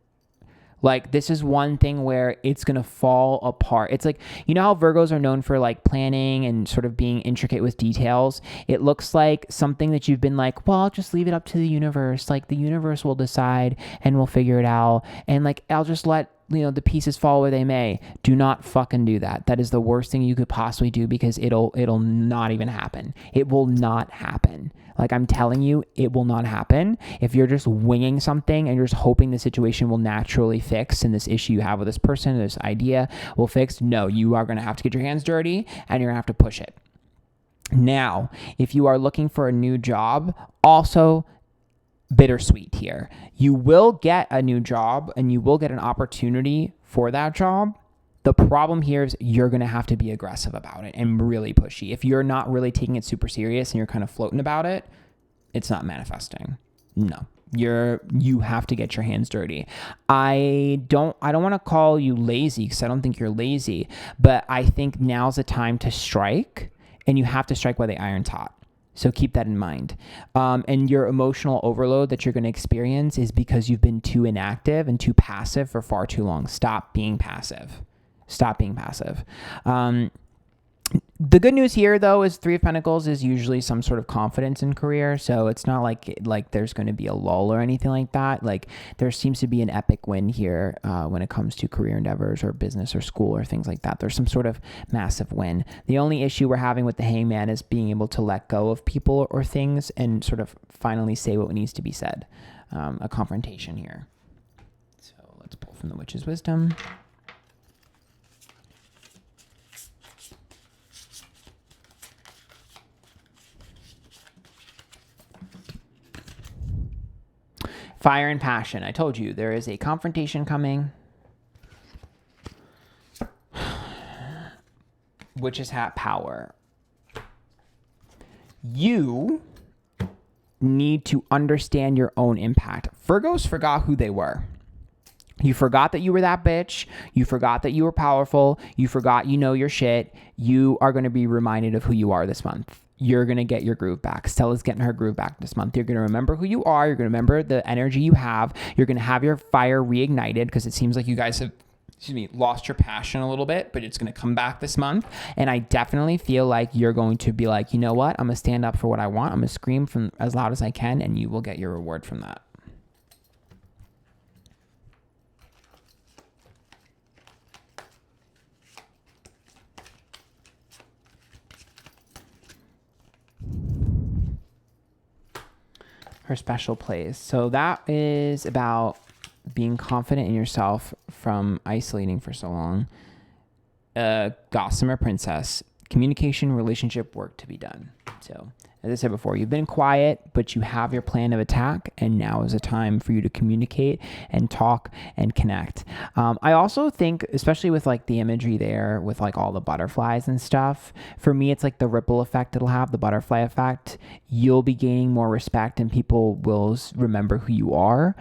Like, this is one thing where it's going to fall apart. It's like, you know how Virgos are known for like planning and sort of being intricate with details? It looks like something that you've been like, well, I'll just leave it up to the universe. Like, the universe will decide and we'll figure it out. And like, I'll just let, the pieces fall where they may. Do not fucking do that. That is the worst thing you could possibly do because it'll not even happen. It will not happen. Like, I'm telling you, it will not happen. If you're just winging something and you're just hoping the situation will naturally fix and this issue you have with this person, this idea will fix, no, you are going to have to get your hands dirty and you're going to have to push it. Now, if you are looking for a new job, also bittersweet here. You will get a new job and you will get an opportunity for that job. The problem here is you're going to have to be aggressive about it and really pushy. If you're not really taking it super serious and you're kind of floating about it, it's not manifesting. No. You have to get your hands dirty. I don't want to call you lazy because I don't think you're lazy, but I think now's the time to strike, and you have to strike while the iron's hot. So keep that in mind. And your emotional overload that you're going to experience is because you've been too inactive and too passive for far too long. Stop being passive. Stop being passive. The good news here, though, is Three of Pentacles is usually some sort of confidence in career. So it's not like there's going to be a lull or anything like that. Like, there seems to be an epic win here when it comes to career endeavors or business or school or things like that. There's some sort of massive win. The only issue we're having with the Hangman is being able to let go of people or things and sort of finally say what needs to be said. A confrontation here. So let's pull from the Witch's Wisdom. Fire and passion. I told you there is a confrontation coming. Witch's hat power. You need to understand your own impact. Virgos forgot who they were. You forgot that you were that bitch. You forgot that you were powerful. You forgot you know your shit. You are going to be reminded of who you are this month. You're going to get your groove back. Stella's getting her groove back this month. You're going to remember who you are. You're going to remember the energy you have. You're going to have your fire reignited because it seems like you guys have lost your passion a little bit, but it's going to come back this month. And I definitely feel like you're going to be like, you know what? I'm going to stand up for what I want. I'm going to scream from as loud as I can, and you will get your reward from that. Her special place. So that is about being confident in yourself from isolating for so long. Gossamer Princess. Communication, relationship, work to be done. So, as I said before, you've been quiet, but you have your plan of attack, and now is a time for you to communicate and talk and connect. I also think, especially with like the imagery there, with like all the butterflies and stuff, for me, it's like the ripple effect it'll have, the butterfly effect. You'll be gaining more respect, and people will remember who you are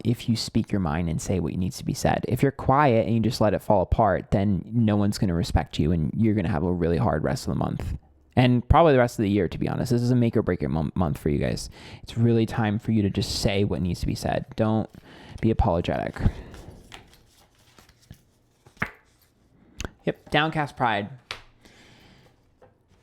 if you speak your mind and say what needs to be said. If you're quiet and you just let it fall apart, then no one's going to respect you, and you're going to have a really hard rest of the month. And probably the rest of the year, to be honest. This is a make or break it month for you guys. It's really time for you to just say what needs to be said. Don't be apologetic. Yep, downcast pride.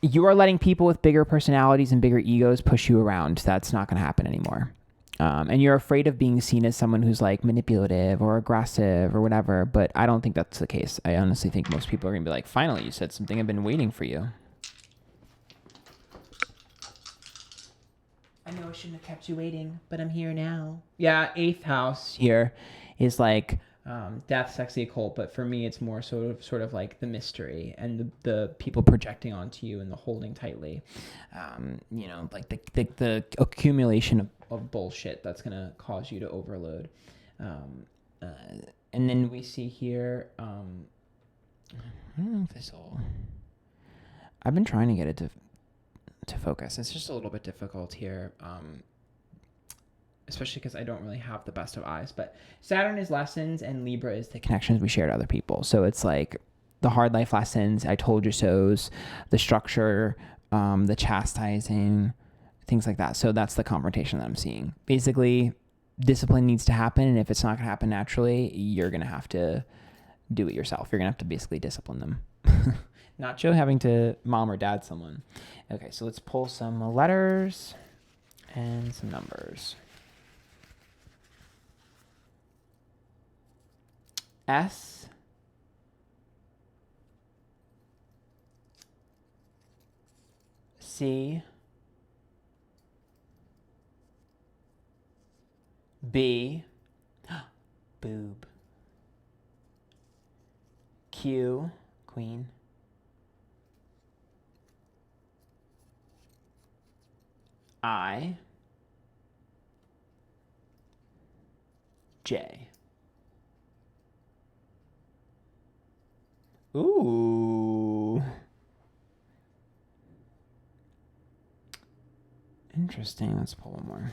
You are letting people with bigger personalities and bigger egos push you around. That's not going to happen anymore. And you're afraid of being seen as someone who's like manipulative or aggressive or whatever. But I don't think that's the case. I honestly think most people are going to be like, finally, you said something. I've been waiting for you. I know I shouldn't have kept you waiting, but I'm here now. Yeah, 8th house here is like death, sexy, occult, but for me it's more sort of like the mystery and the people projecting onto you and the holding tightly. Like the accumulation of bullshit that's gonna cause you to overload. And then we see here, I don't know if this will. I've been trying to get it to focus. It's just a little bit difficult here, especially because I don't really have the best of eyes. But Saturn is lessons and Libra is the connections we share to other people. So it's like the hard life lessons, I told you so's, the structure, the chastising, things like that. So that's the confrontation that I'm seeing. Basically, discipline needs to happen, and if it's not going to happen naturally, you're going to have to do it yourself. You're going to have to basically discipline them. Not Joe having to mom or dad someone. Okay, so let's pull some letters and some numbers. S. C. B. Boob. Q. Queen. I. J. Ooh. Interesting. Let's pull one more.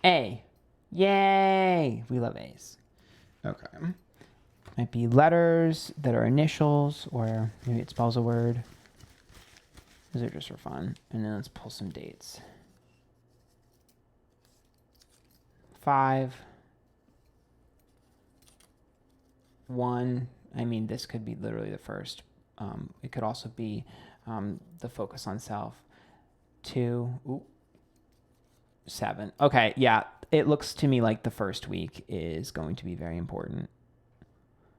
A. Yay! We love A's. Okay. Might be letters that are initials, or maybe it spells a word. Those are just for fun. And then let's pull some dates. 5. 1. I mean, this could be literally the first. It could also be the focus on self. 2. Ooh. 7. Okay, yeah. It looks to me like the first week is going to be very important.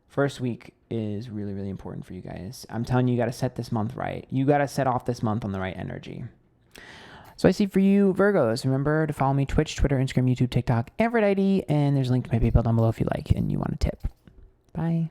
First week is really, really important for you guys. I'm telling you, you got to set this month right. You got to set off this month on the right energy. So I see for you, Virgos, remember to follow me Twitch, Twitter, Instagram, YouTube, TikTok, Antphrodite, and there's a link to my PayPal down below if you like and you want a tip. Bye.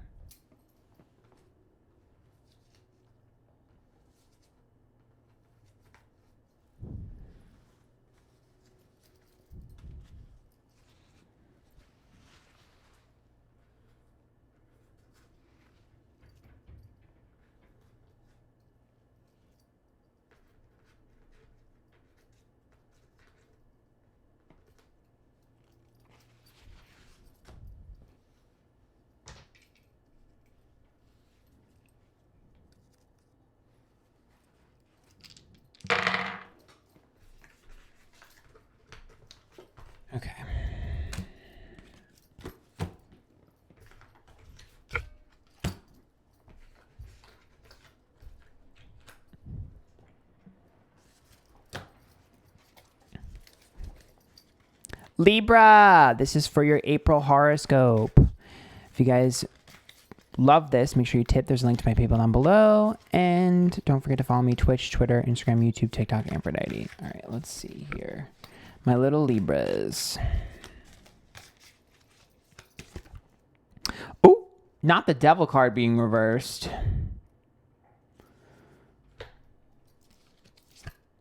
Libra, this is for your April horoscope. If you guys love this, make sure you tip. There's a link to my PayPal down below. And don't forget to follow me Twitch, Twitter, Instagram, YouTube, TikTok, Antphrodite. All right, let's see here. My little Libras. Oh, not the devil card being reversed.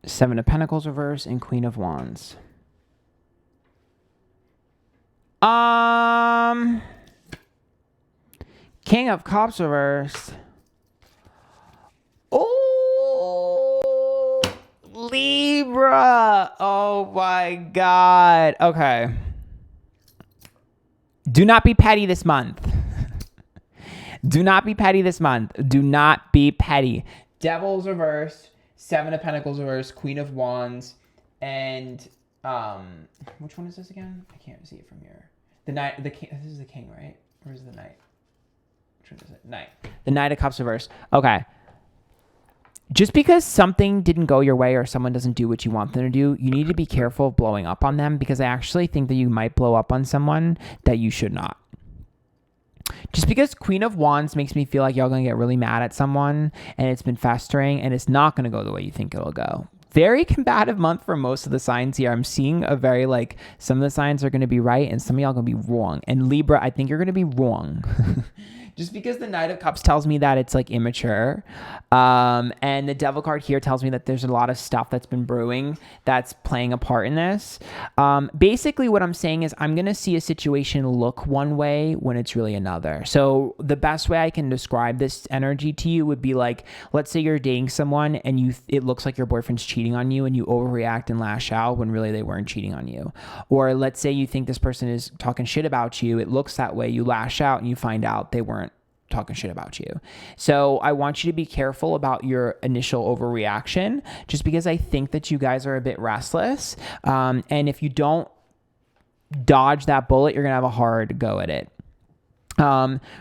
Seven of Pentacles reversed and Queen of Wands. King of Cups reversed. Oh, Libra. Oh my God. Okay. Do not be petty this month. Do not be petty this month. Do not be petty. Devil's reversed. Seven of Pentacles reversed. Queen of Wands. And which one is this again? I can't see it from here. The Knight. The King. This is the King, right? Or is it the Knight? Which one is it? Knight. The Knight of Cups reversed. Okay. Just because something didn't go your way or someone doesn't do what you want them to do, you need to be careful of blowing up on them, because I actually think that you might blow up on someone that you should not. Just because Queen of Wands makes me feel like y'all gonna get really mad at someone and it's been festering and it's not gonna go the way you think it'll go. Very combative month for most of the signs here. I'm seeing a very some of the signs are gonna be right and some of y'all gonna be wrong. And Libra, I think you're gonna be wrong. Just because the Knight of Cups tells me that it's immature. And the Devil card here tells me that there's a lot of stuff that's been brewing that's playing a part in this. Basically what I'm saying is I'm going to see a situation look one way when it's really another. So the best way I can describe this energy to you would be let's say you're dating someone and it looks like your boyfriend's cheating on you and you overreact and lash out when really they weren't cheating on you. Or let's say you think this person is talking shit about you. It looks that way. You lash out and you find out they weren't talking shit about you. So I want you to be careful about your initial overreaction, just because I think that you guys are a bit restless. And if you don't dodge that bullet, you're going to have a hard go at it.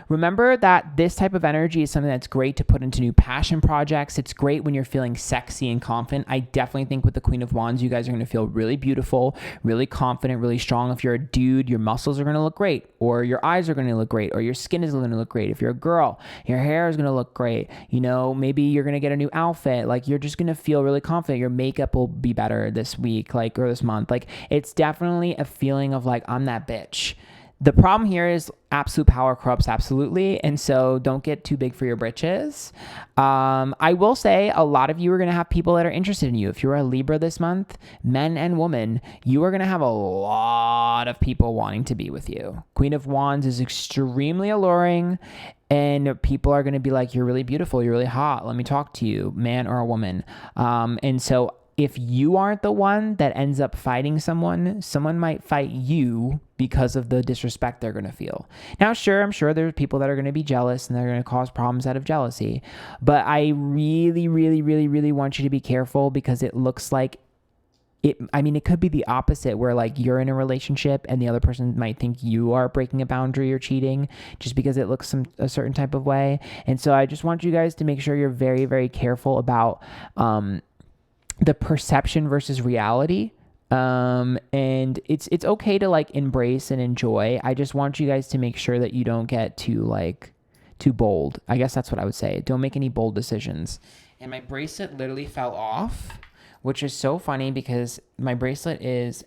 Remember that this type of energy is something that's great to put into new passion projects. It's great when you're feeling sexy and confident. I definitely think with the Queen of Wands, you guys are going to feel really beautiful, really confident, really strong. If you're a dude, your muscles are going to look great, or your eyes are going to look great, or your skin is going to look great. If you're a girl, your hair is going to look great. Maybe you're going to get a new outfit. You're just going to feel really confident. Your makeup will be better this week, or this month. It's definitely a feeling of I'm that bitch. The problem here is absolute power corrupts absolutely. And so don't get too big for your britches. I will say a lot of you are going to have people that are interested in you. If you're a Libra this month, men and women, you are going to have a lot of people wanting to be with you. Queen of Wands is extremely alluring. And people are going to be like, you're really beautiful. You're really hot. Let me talk to you, man or a woman. And so if you aren't the one that ends up fighting someone might fight you because of the disrespect they're going to feel. Now, I'm sure there's people that are going to be jealous and they're going to cause problems out of jealousy. But I really, really, really, really want you to be careful, because it looks like it could be the opposite, where you're in a relationship and the other person might think you are breaking a boundary or cheating just because it looks a certain type of way. And so I just want you guys to make sure you're very, very careful about the perception versus reality. And it's okay to embrace and enjoy. I just want you guys to make sure that you don't get too bold. I guess that's what I would say. Don't make any bold decisions. And my bracelet literally fell off, which is so funny because my bracelet is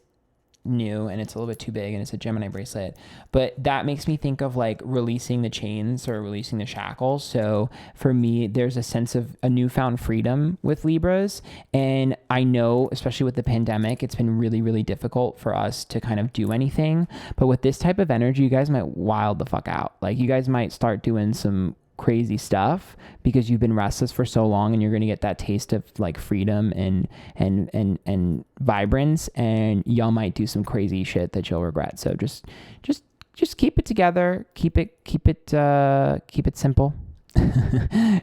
new and it's a little bit too big and it's a Gemini bracelet, but that makes me think of releasing the chains or releasing the shackles. So for me, there's a sense of a newfound freedom with Libras. And I know, especially with the pandemic, it's been really, really difficult for us to kind of do anything. But with this type of energy, you guys might wild the fuck out. You guys might start doing some crazy stuff because you've been restless for so long, and you're going to get that taste of freedom and vibrance, and y'all might do some crazy shit that you'll regret. So just keep it together, keep it simple.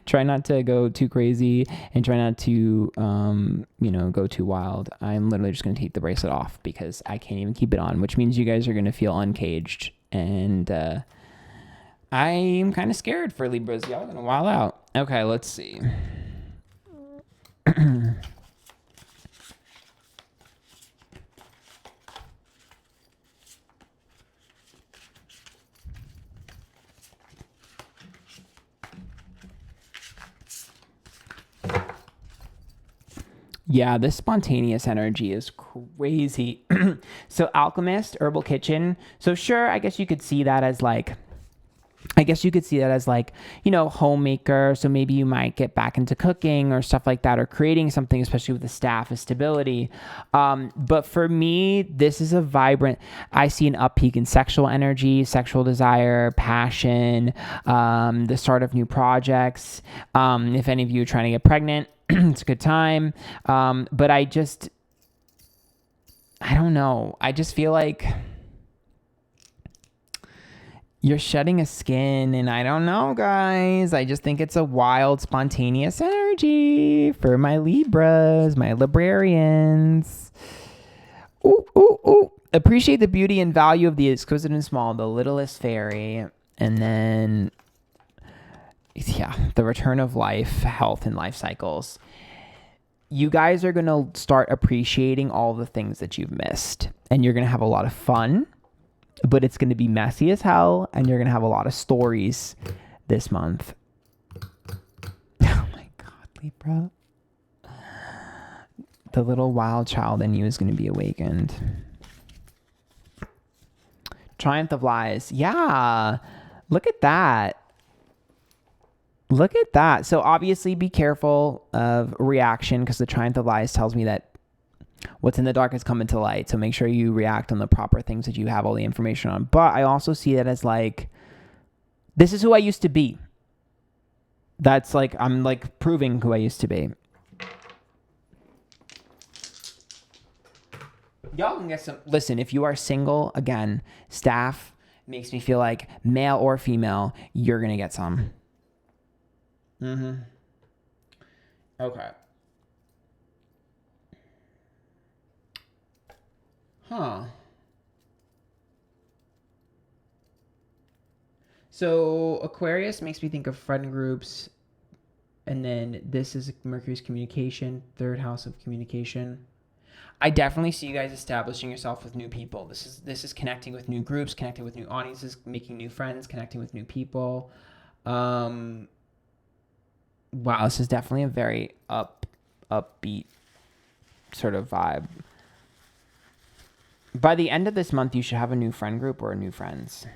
Try not to go too crazy and try not to go too wild. I'm literally just going to take the bracelet off because I can't even keep it on, which means you guys are going to feel uncaged, and I'm kind of scared for Libras. Y'all are going to wild out. Okay, let's see. Yeah, this spontaneous energy is crazy. So alchemist, herbal kitchen. So sure, I guess you could see that as like, homemaker. So maybe you might get back into cooking or stuff like that, or creating something, especially with the staff, of stability. But for me, this is a vibrant, I see an up peak in sexual energy, sexual desire, passion, the start of new projects. If any of you are trying to get pregnant, it's a good time. But I don't know. I just feel like you're shedding a skin, and I don't know, guys. I just think it's a wild, spontaneous energy for my Libras, my Librarians. Ooh, ooh, ooh. Appreciate the beauty and value of the exquisite and small, the littlest fairy. And then, yeah, the return of life, health, and life cycles. You guys are going to start appreciating all the things that you've missed, and you're going to have a lot of fun. But it's going to be messy as hell, and you're going to have a lot of stories this month. Oh my God, Libra. The little wild child in you is going to be awakened. Triumph of Lies. Yeah. Look at that. Look at that. So obviously be careful of reaction, because the Triumph of Lies tells me that what's in the dark has come into light. So make sure you react on the proper things that you have all the information on. But I also see that as like, this is who I used to be. That's like, I'm like proving who I used to be. Y'all can get some, listen, if you are single, again, staff makes me feel like male or female, you're going to get some. Okay. Huh. So Aquarius makes me think of friend groups. And then this is Mercury's communication, third house of communication. I definitely see you guys establishing yourself with new people. This is connecting with new groups, connecting with new audiences, making new friends, connecting with new people. Wow, this is definitely a very upbeat sort of vibe. By the end of this month, you should have a new friend group or new friends.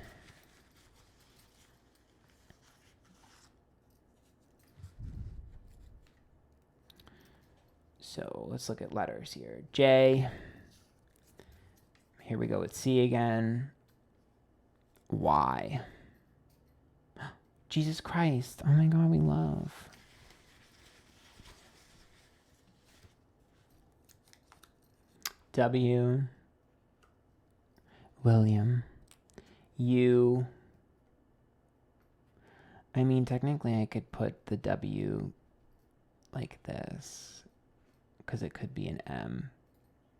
So let's look at letters here. J. Here we go with C again. Y. Jesus Christ. Oh my God, we love. W. William. U. I mean, technically I could put the W like this, because it could be an M.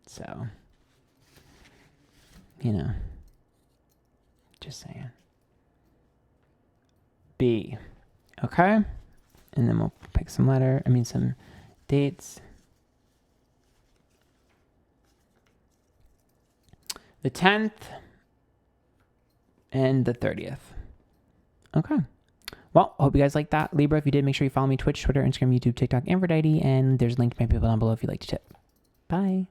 So, you know, just saying. B. Okay. And then we'll pick some some dates. The 10th and the 30th. Okay. Well, I hope you guys like that. Libra, if you did, make sure you follow me Twitch, Twitter, Instagram, YouTube, TikTok, Antphrodite, and there's a link to my PayPal down below if you'd like to tip. Bye.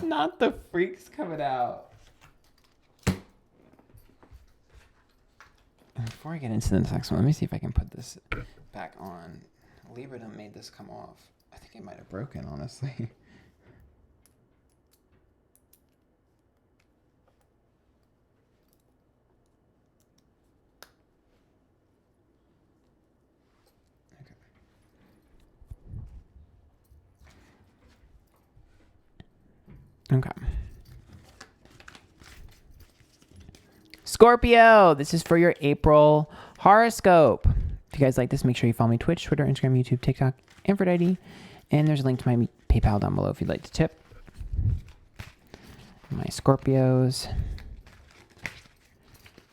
Not the freaks coming out. Before I get into the next one, let me see if I can put this back on. Libra done made this come off. I think it might have broken, honestly. Okay. Scorpio, this is for your April horoscope. If you guys like this, make sure you follow me Twitch, Twitter, Instagram, YouTube, TikTok, Antphrodite, and there's a link to my PayPal down below if you'd like to tip. My Scorpios.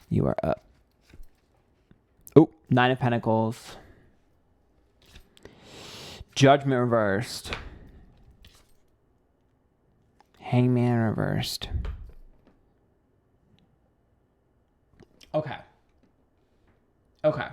You are up. Oh, Nine of Pentacles. Judgment reversed. Hangman reversed. Okay. Okay.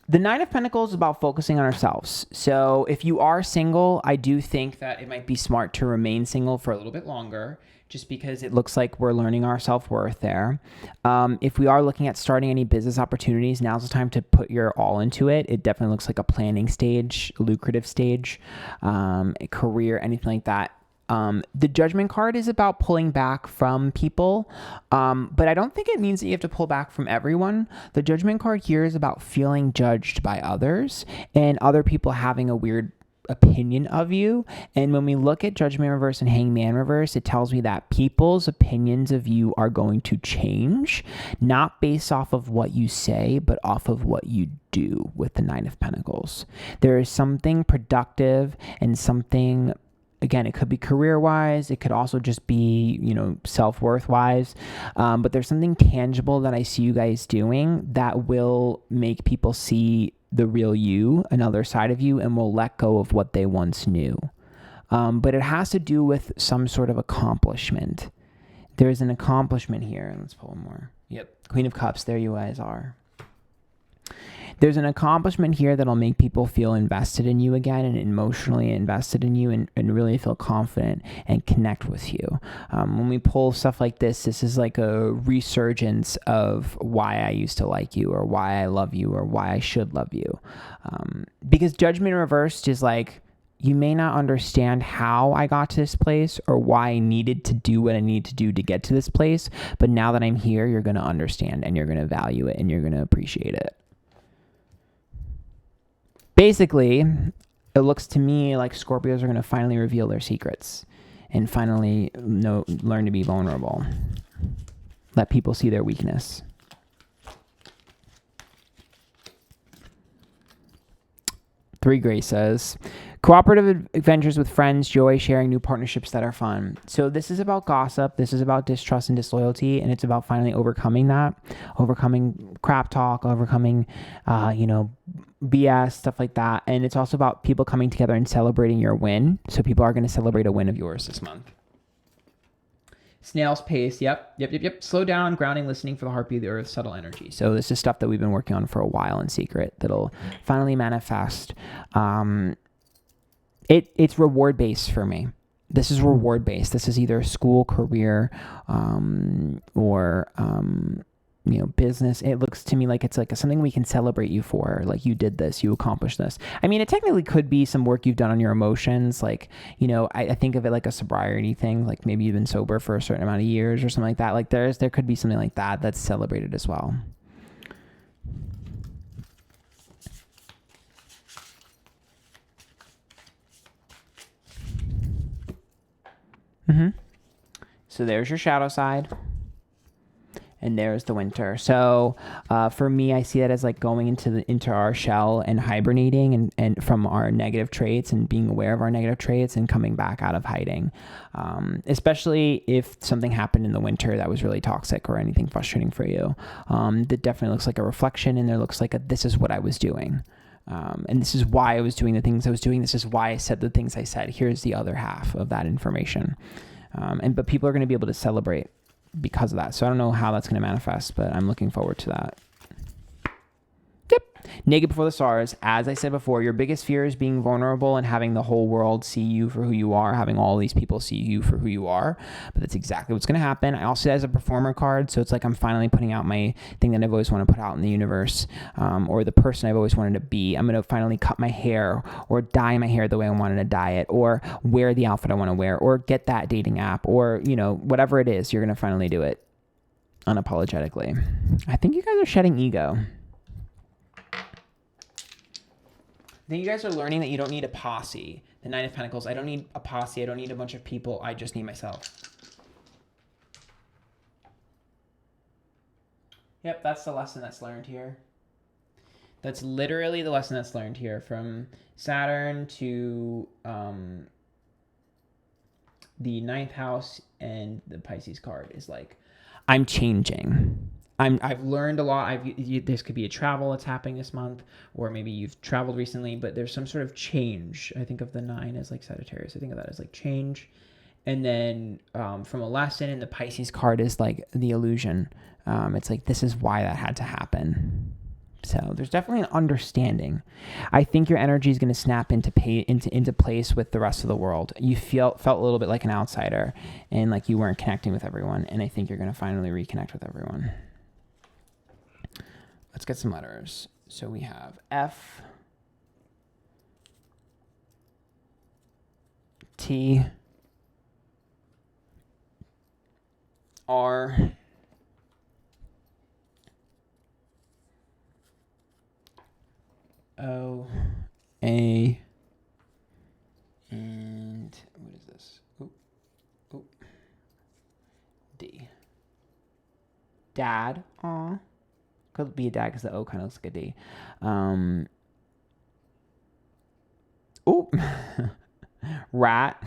The Nine of Pentacles is about focusing on ourselves. So if you are single, I do think that it might be smart to remain single for a little bit longer, just because it looks like we're learning our self-worth there. If we are looking at starting any business opportunities, now's the time to put your all into it. It definitely looks like a planning stage, a lucrative stage, a career, anything like that. The Judgment card is about pulling back from people, but I don't think it means that you have to pull back from everyone. The Judgment card here is about feeling judged by others and other people having a weird opinion of you. And when we look at Judgment reverse and Hangman reverse, it tells me that people's opinions of you are going to change, not based off of what you say, but off of what you do with the Nine of Pentacles. There is something productive and something, again, it could be career-wise. It could also just be, self-worth-wise. But there's something tangible that I see you guys doing that will make people see the real you, another side of you, and will let go of what they once knew. But it has to do with some sort of accomplishment. There's an accomplishment here. Let's pull one more. Yep. Queen of Cups. There you guys are. There's an accomplishment here that'll make people feel invested in you again and emotionally invested in you and really feel confident and connect with you. When we pull stuff like this is like a resurgence of why I used to like you or why I love you or why I should love you. Because Judgment reversed is like, you may not understand how I got to this place or why I needed to do what I need to do to get to this place. But now that I'm here, you're going to understand and you're going to value it and you're going to appreciate it. Basically, it looks to me like Scorpios are going to finally reveal their secrets and finally learn to be vulnerable. Let people see their weakness. Three Graces. Cooperative adventures with friends, joy, sharing new partnerships that are fun. So this is about gossip. This is about distrust and disloyalty, and it's about finally overcoming that, overcoming crap talk, overcoming, BS, stuff like that. And it's also about people coming together and celebrating your win. So people are going to celebrate a win of yours this month. Snail's pace. Yep. Slow down, grounding, listening for the heartbeat of the earth, subtle energy. So this is stuff that we've been working on for a while in secret that'll finally manifest. It's reward based for me. This is reward based. This is either school, career, or business. It looks to me like it's like something we can celebrate you for. Like, you did this, you accomplished this. I mean, it technically could be some work you've done on your emotions. Like, I think of it like a sobriety thing. Like maybe you've been sober for a certain amount of years or something like that. Like there could be something like that that's celebrated as well. So there's your shadow side. And there's the winter. So for me, I see that as like going into our shell and hibernating and from our negative traits and being aware of our negative traits and coming back out of hiding. Especially if something happened in the winter that was really toxic or anything frustrating for you. That definitely looks like a reflection, and there looks like this is what I was doing. And this is why I was doing the things I was doing. This is why I said the things I said. Here's the other half of that information. But people are going to be able to celebrate because of that. So I don't know how that's going to manifest, but I'm looking forward to that. Yep. Naked before the stars. As I said before, your biggest fear is being vulnerable and having the whole world see you for who you are, having all these people see you for who you are. But that's exactly what's going to happen. I also see that as a performer card. So it's like I'm finally putting out my thing that I've always wanted to put out in the universe, or the person I've always wanted to be. I'm going to finally cut my hair or dye my hair the way I wanted to dye it, or wear the outfit I want to wear, or get that dating app, or, whatever it is, you're going to finally do it unapologetically. I think you guys are shedding ego. Then you guys are learning that you don't need a posse. The Nine of Pentacles. I don't need a posse. I don't need a bunch of people. I just need myself. Yep, that's the lesson that's learned here. That's literally the lesson that's learned here. From Saturn to the ninth house and the Pisces card is like, I'm changing. I've learned a lot. This could be a travel that's happening this month, or maybe you've traveled recently, but there's some sort of change. I think of the 9 as like Sagittarius. I think of that as like change. And then from a lesson, and the Pisces card is like the illusion. It's like, this is why that had to happen. So there's definitely an understanding. I think your energy is going to snap into place with the rest of the world. You felt a little bit like an outsider, and like you weren't connecting with everyone. And I think you're going to finally reconnect with everyone. Let's get some letters. So we have F, T, R, O, A, and what is this? Oh, D. Dad. Aw. Could be a dad because the O kind of looks like a D. Rat.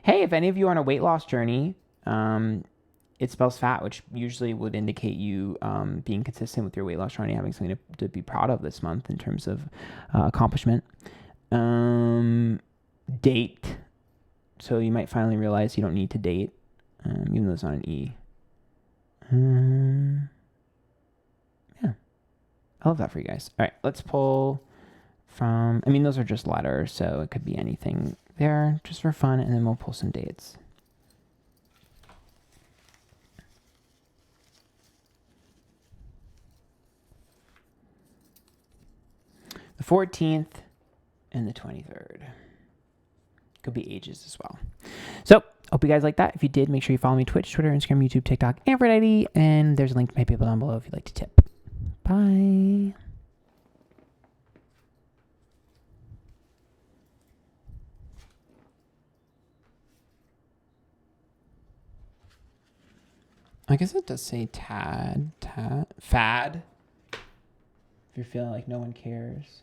Hey, if any of you are on a weight loss journey, it spells fat, which usually would indicate you being consistent with your weight loss journey, having something to be proud of this month in terms of accomplishment. Date. So you might finally realize you don't need to date, even though it's not an E. Yeah. I love that for you guys. All right, let's pull from, those are just letters, so it could be anything there just for fun, and then we'll pull some dates. The 14th and the 23rd. Could be ages as well. So, hope you guys like that. If you did, make sure you follow me Twitch, Twitter, Instagram, YouTube, TikTok, Antphrodite, and there's a link to my PayPal down below if you'd like to tip. Bye. I guess it does say fad. If you're feeling like no one cares.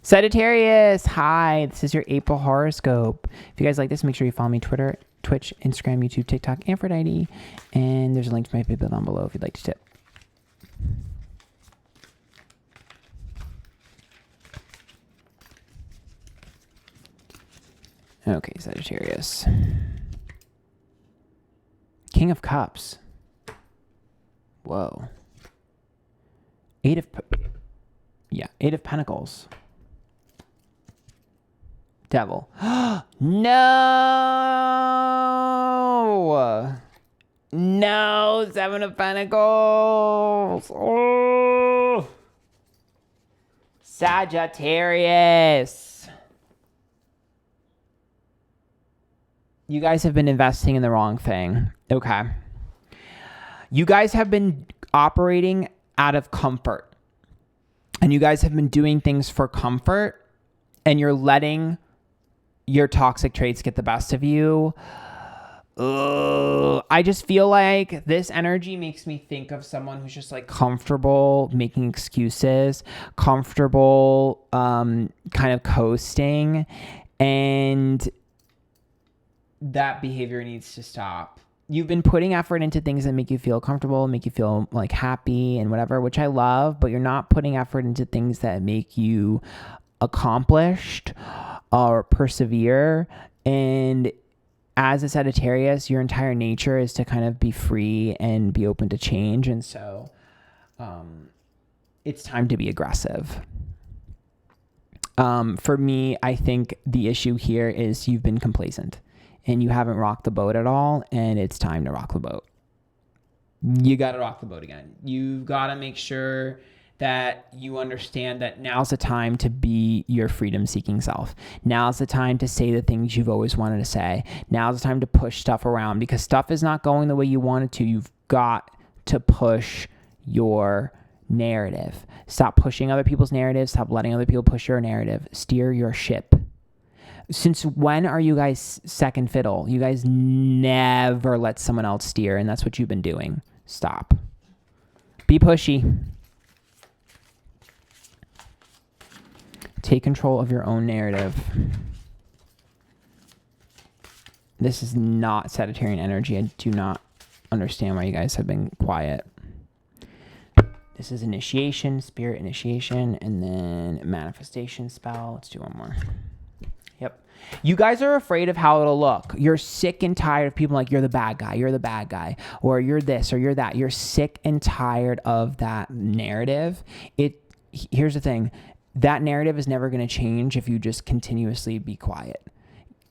Sagittarius, hi, this is your April horoscope. If you guys like this, make sure you follow me Twitter, Twitch, Instagram, YouTube, TikTok, Antphrodite, and there's a link to my PayPal down below if you'd like to tip. Okay, Sagittarius. King of Cups. Whoa. Eight of Pentacles. Devil. No! No! 7 of Pentacles! Oh! Sagittarius! You guys have been investing in the wrong thing. Okay. You guys have been operating out of comfort. And you guys have been doing things for comfort. And you're letting your toxic traits get the best of you. I just feel like this energy makes me think of someone who's just like comfortable making excuses, comfortable kind of coasting, and that behavior needs to stop. You've been putting effort into things that make you feel comfortable, make you feel like happy and whatever, which I love, but you're not putting effort into things that make you accomplished or persevere. And as a Sagittarius, your entire nature is to kind of be free and be open to change. And so it's time to be aggressive. For me, I think the issue here is you've been complacent and you haven't rocked the boat at all. And it's time to rock the boat. You got to rock the boat again. You've got to make sure that you understand that now's the time to be your freedom-seeking self. Now's the time to say the things you've always wanted to say. Now's the time to push stuff around because stuff is not going the way you want it to. You've got to push your narrative. Stop pushing other people's narratives. Stop letting other people push your narrative. Steer your ship. Since when are you guys second fiddle? You guys never let someone else steer, and that's what you've been doing. Stop. Be pushy. Take control of your own narrative. This is not Sagittarian energy. I do not understand why you guys have been quiet. This is initiation, spirit initiation, and then manifestation spell. Let's do one more. Yep. You guys are afraid of how it'll look. You're sick and tired of people like, you're the bad guy, or you're this, or you're that. You're sick and tired of that narrative. Here's the thing. That narrative is never going to change if you just continuously be quiet.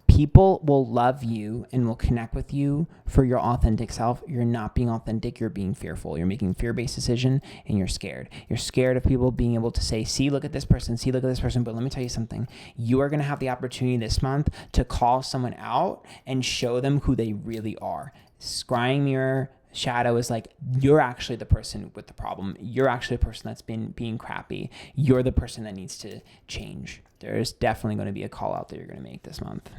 People will love you and will connect with you for your authentic self. You're not being authentic. You're being fearful. You're making fear-based decision and you're scared. You're scared of people being able to say, see, look at this person, see, look at this person. But let me tell you something. You are going to have the opportunity this month to call someone out and show them who they really are. Scrying mirror shadow is like, you're actually the person with the problem. You're actually the person that's been being crappy. You're the person that needs to change. There's definitely going to be a call out that you're going to make this month.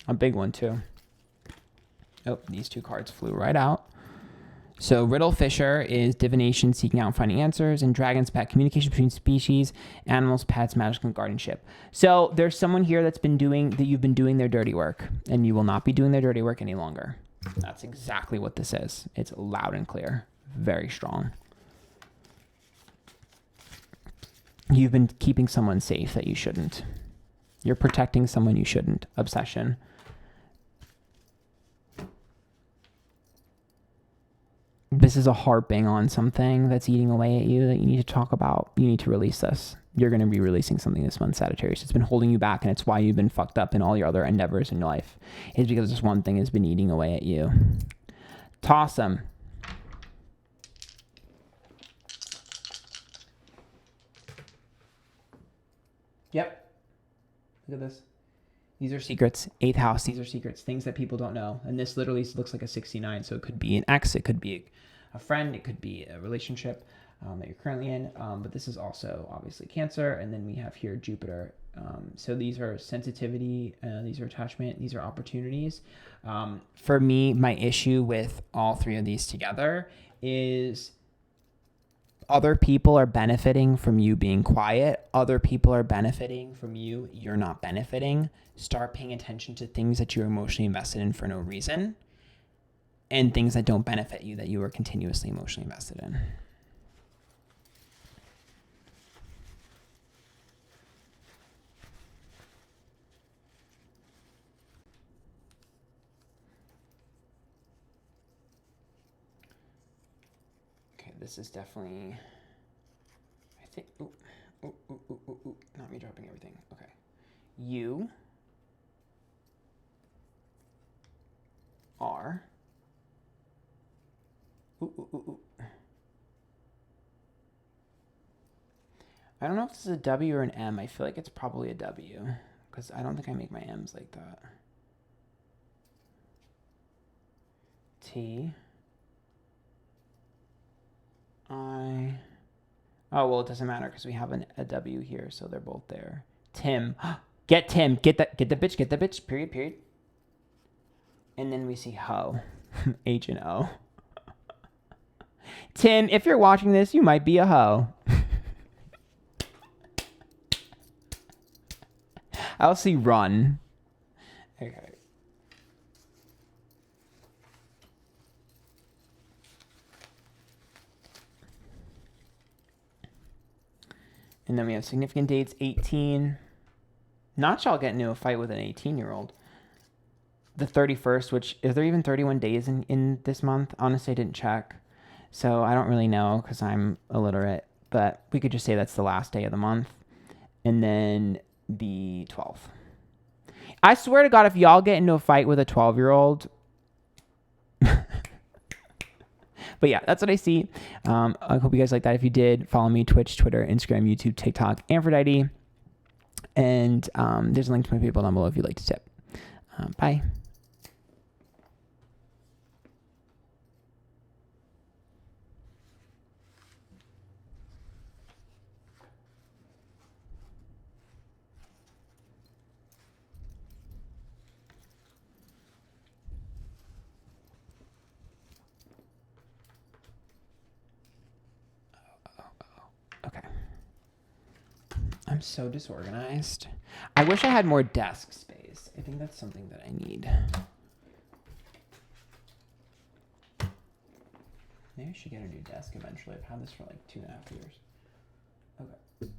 A big one too. Oh, these two cards flew right out. So Riddle Fisher is divination, seeking out and finding answers, and Dragon's Pet, communication between species, animals, pets, magic, and guardianship. So there's someone here you've been doing their dirty work, and you will not be doing their dirty work any longer. That's exactly what this is. It's loud and clear. Very strong. You've been keeping someone safe that you shouldn't. You're protecting someone you shouldn't. Obsession. This is a harping on something that's eating away at you that you need to talk about. You need to release this. You're going to be releasing something this month, Sagittarius. It's been holding you back, and it's why you've been fucked up in all your other endeavors in your life. It's because this one thing has been eating away at you. Toss them. Yep. Look at this. These are secrets. 8th house. These are secrets. Things that people don't know. And this literally looks like a 69. So it could be an ex. It could be a friend. It could be a relationship that you're currently in. But this is also obviously Cancer. And then we have here Jupiter. So these are sensitivity. These are attachment. These are opportunities. For me, my issue with all three of these together is other people are benefiting from you being quiet. Other people are benefiting from you. You're not benefiting. Start paying attention to things that you're emotionally invested in for no reason, and things that don't benefit you that you are continuously emotionally invested in. Okay, this is definitely, I think, not me dropping everything. Okay. You are, I don't know if this is a W or an M. I feel like it's probably a W because I don't think I make my M's like that. T. I. Oh, well, it doesn't matter because we have a W here, so they're both there. Tim. Get Tim. Get the bitch. Period. And then we see Ho. H and O. Tim, if you're watching this, you might be a hoe. I'll see run. Okay. And then we have significant dates, 18. Not shall get into a fight with an 18-year-old. The 31st, which, is there even 31 days in this month? Honestly, I didn't check. So I don't really know because I'm illiterate. But we could just say that's the last day of the month. And then the 12th. I swear to God, if y'all get into a fight with a 12-year-old... But yeah, that's what I see. I hope you guys like that. If you did, follow me, Twitch, Twitter, Instagram, YouTube, TikTok, Antphrodite. And there's a link to my PayPal down below if you'd like to tip. Bye. so disorganized. I wish I had more desk space. I think that's something that I need. Maybe I should get a new desk eventually. I've had this for like 2.5 years. Okay.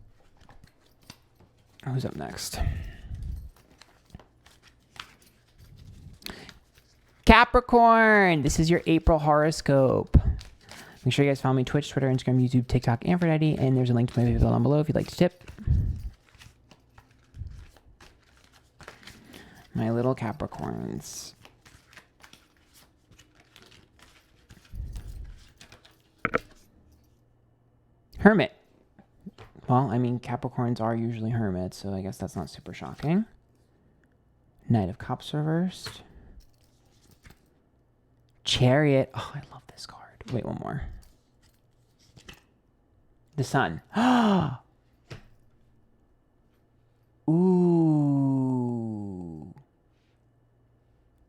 Who's up next? Capricorn. This is your April horoscope. Make sure you guys follow me Twitch, Twitter, Instagram, YouTube, TikTok, Antphrodite, and there's a link to my PayPal down below if you'd like to tip. My little Capricorns. Hermit. Well, I mean, Capricorns are usually hermits, so I guess that's not super shocking. Knight of Cups reversed. Chariot. Oh, I love this card. Wait, one more. The Sun. Ooh.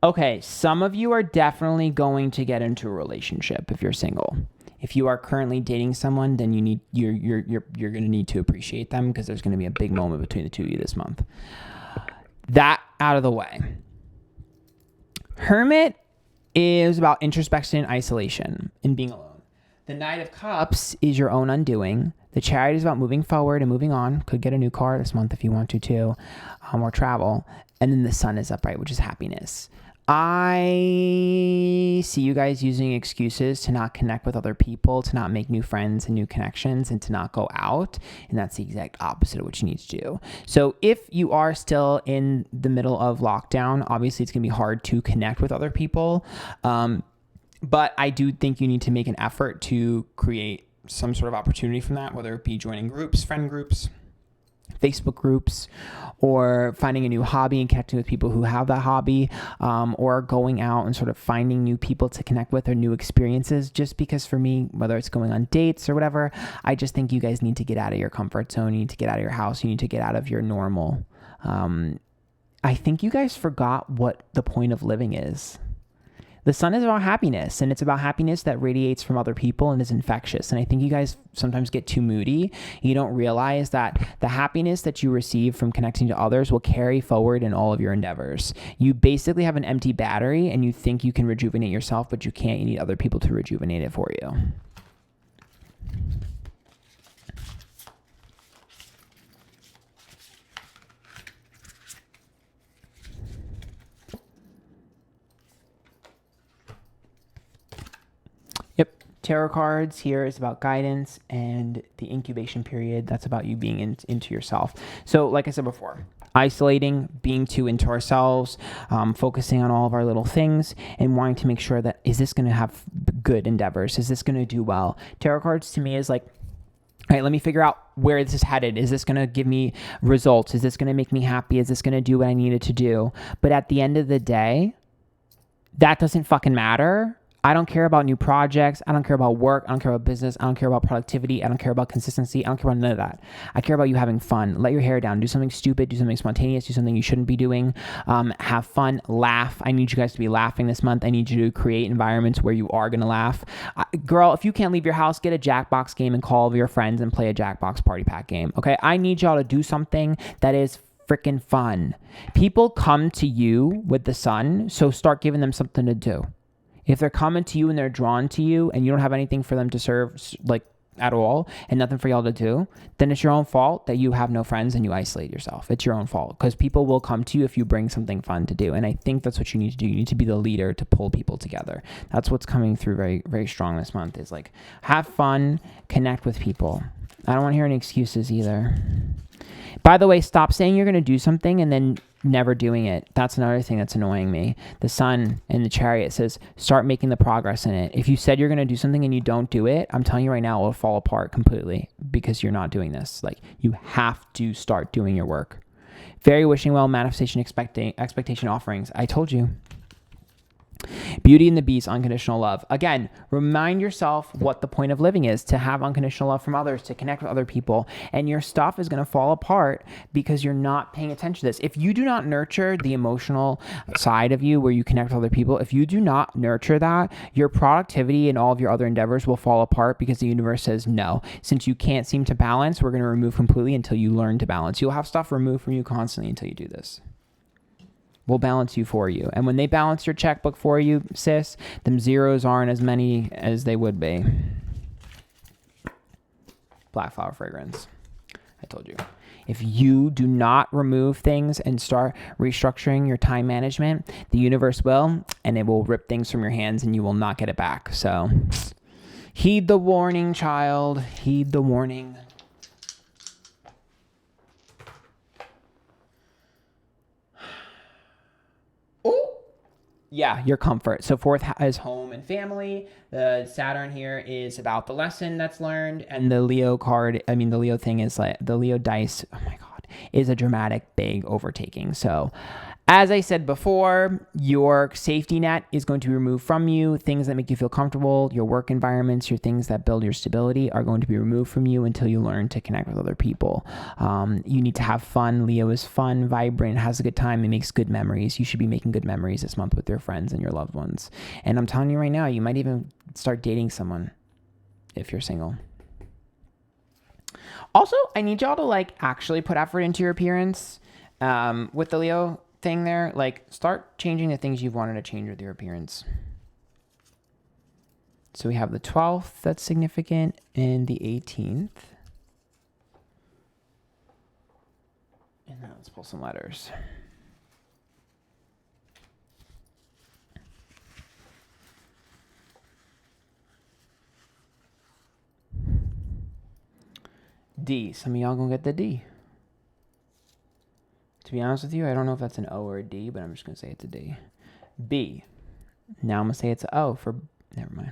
Okay, some of you are definitely going to get into a relationship if you're single. If you are currently dating someone, then you're going to need to appreciate them because there's going to be a big moment between the two of you this month. That out of the way. Hermit is about introspection and isolation and being alone. The Knight of Cups is your own undoing. The Chariot is about moving forward and moving on. Could get a new car this month if you want to too, or travel. And then the Sun is upright, which is happiness. I see you guys using excuses to not connect with other people, to not make new friends and new connections, and to not go out. And that's the exact opposite of what you need to do. So if you are still in the middle of lockdown, obviously it's going to be hard to connect with other people. But I do think you need to make an effort to create some sort of opportunity from that, whether it be joining groups, friend groups, Facebook groups, or finding a new hobby and connecting with people who have that hobby, or going out and sort of finding new people to connect with or new experiences. Just because for me, whether it's going on dates or whatever, I just think you guys need to get out of your comfort zone. You need to get out of your house. You need to get out of your normal. I think you guys forgot what the point of living is. The Sun is about happiness, and it's about happiness that radiates from other people and is infectious. And I think you guys sometimes get too moody. You don't realize that the happiness that you receive from connecting to others will carry forward in all of your endeavors. You basically have an empty battery and you think you can rejuvenate yourself, but you can't. You need other people to rejuvenate it for you. Tarot cards here is about guidance, and the incubation period, that's about you being into yourself. So like I said before, isolating, being too into ourselves, focusing on all of our little things and wanting to make sure that, is this going to have good endeavors? Is this going to do well? Tarot cards to me is like, all right, let me figure out where this is headed. Is this going to give me results? Is this going to make me happy? Is this going to do what I needed to do? But at the end of the day, that doesn't fucking matter. I don't care about new projects. I don't care about work. I don't care about business. I don't care about productivity. I don't care about consistency. I don't care about none of that. I care about you having fun. Let your hair down. Do something stupid. Do something spontaneous. Do something you shouldn't be doing. Have fun. Laugh. I need you guys to be laughing this month. I need you to create environments where you are going to laugh. Girl, if you can't leave your house, get a Jackbox game and call over your friends and play a Jackbox party pack game. Okay? I need y'all to do something that is freaking fun. People come to you with the Sun, so start giving them something to do. If they're coming to you and they're drawn to you and you don't have anything for them to serve, like, at all, and nothing for y'all to do, then it's your own fault that you have no friends and you isolate yourself. It's your own fault, because people will come to you if you bring something fun to do. And I think that's what you need to do. You need to be the leader to pull people together. That's what's coming through very, very strong this month, is like, have fun, connect with people. I don't want to hear any excuses either. By the way, stop saying you're going to do something and then never doing it. That's another thing that's annoying me. The Sun in the Chariot says, start making the progress in it. If you said you're going to do something and you don't do it, I'm telling you right now, it will fall apart completely because you're not doing this. Like, you have to start doing your work. Very wishing well, manifestation, expectation offerings. I told you. Beauty and the Beast, unconditional love. Again, remind yourself what the point of living is, to have unconditional love from others, to connect with other people. And your stuff is going to fall apart because you're not paying attention to this. If you do not nurture the emotional side of you where you connect with other people, if you do not nurture that, your productivity and all of your other endeavors will fall apart because the universe says, no, since you can't seem to balance, we're going to remove completely until you learn to balance. You'll have stuff removed from you constantly until you do this. We'll balance you for you. And when they balance your checkbook for you, sis, them zeros aren't as many as they would be. Black flower fragrance. I told you. If you do not remove things and start restructuring your time management, the universe will, and it will rip things from your hands and you will not get it back. So heed the warning, child. Heed the warning. Yeah, your comfort. So fourth is home and family. The Saturn here is about the lesson that's learned. And the Leo card, the Leo thing is like, the Leo dice, oh my God, is a dramatic, big overtaking. So as I said before, your safety net is going to be removed from you. Things that make you feel comfortable, your work environments, your things that build your stability are going to be removed from you until you learn to connect with other people. You need to have fun. Leo is fun, vibrant, has a good time, and makes good memories. You should be making good memories this month with your friends and your loved ones. And I'm telling you right now, you might even start dating someone if you're single. Also, I need y'all to actually put effort into your appearance with the Leo thing there. Start changing the things you've wanted to change with your appearance. So we have the 12th, that's significant, and the 18th. And now let's pull some letters. D. Some of y'all gonna get the D. To be honest with you, I don't know if that's an O or a D, but I'm just going to say it's a D. B. Now I'm going to say it's an O for... Never mind.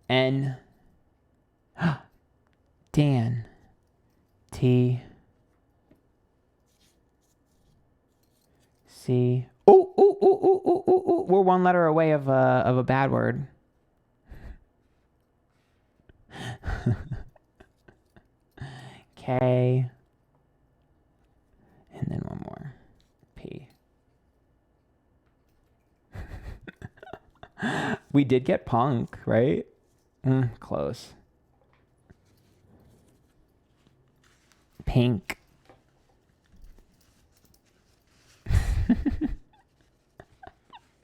N. Dan. T. C. Ooh. We're one letter away of a bad word. K. And then one more. P. We did get punk, right? Close. Pink.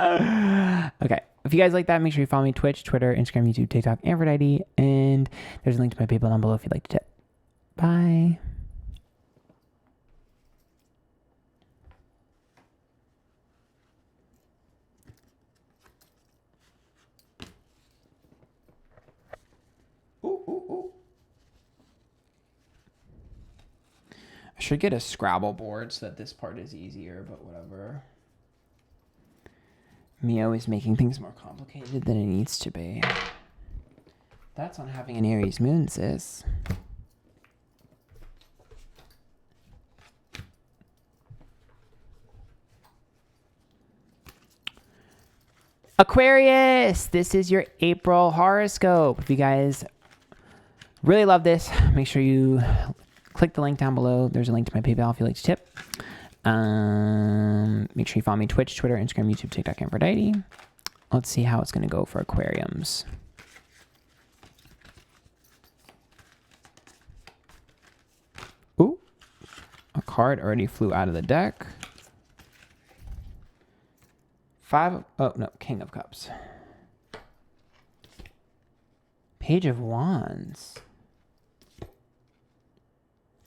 Okay. If you guys like that, make sure you follow me Twitch, Twitter, Instagram, YouTube, TikTok, Antphrodite. And there's a link to my PayPal down below if you'd like to tip. Bye. I should get a Scrabble board so that this part is easier, but whatever. Me always making things more complicated than it needs to be. That's on having an Aries moon, sis. Aquarius, this is your April horoscope. If you guys really love this, make sure you click the link down below. There's a link to my PayPal if you'd like to tip. Make sure you follow me Twitch, Twitter, Instagram, YouTube, TikTok, Antphrodite. Let's see how it's going to go for Aquariums. Ooh, a card already flew out of the deck. King of Cups. Page of Wands.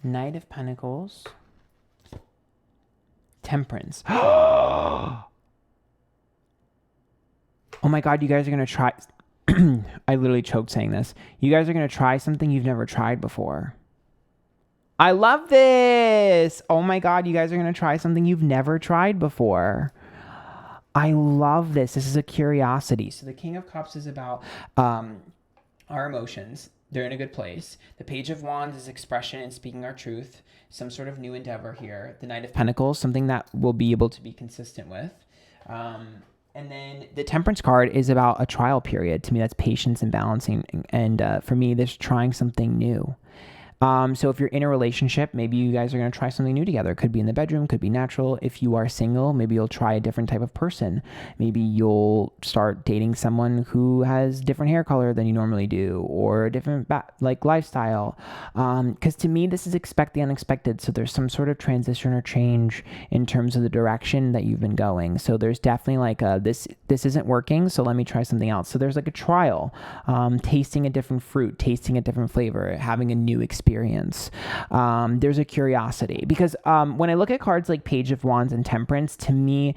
Knight of Pentacles. Temperance. Oh my God, you guys are going to try. I literally choked saying this. You guys are going to try something you've never tried before. I love this. Oh my God, you guys are going to try something you've never tried before. I love this. This is a curiosity. So the King of Cups is about our emotions. They're in a good place. The Page of Wands is expression and speaking our truth. Some sort of new endeavor here. The Knight of Pentacles, something that we'll be able to be consistent with. And then the Temperance card is about a trial period. To me, that's patience and balancing. And for me, this trying something new. So if you're in a relationship, maybe you guys are going to try something new together. Could be in the bedroom, could be natural. If you are single, maybe you'll try a different type of person. Maybe you'll start dating someone who has different hair color than you normally do, or a different lifestyle. Because to me, this is expect the unexpected. So there's some sort of transition or change in terms of the direction that you've been going. So there's definitely like this isn't working, so let me try something else. So there's like a trial, tasting a different fruit, tasting a different flavor, having a new experience. There's a curiosity, because when I look at cards like Page of Wands and Temperance, to me,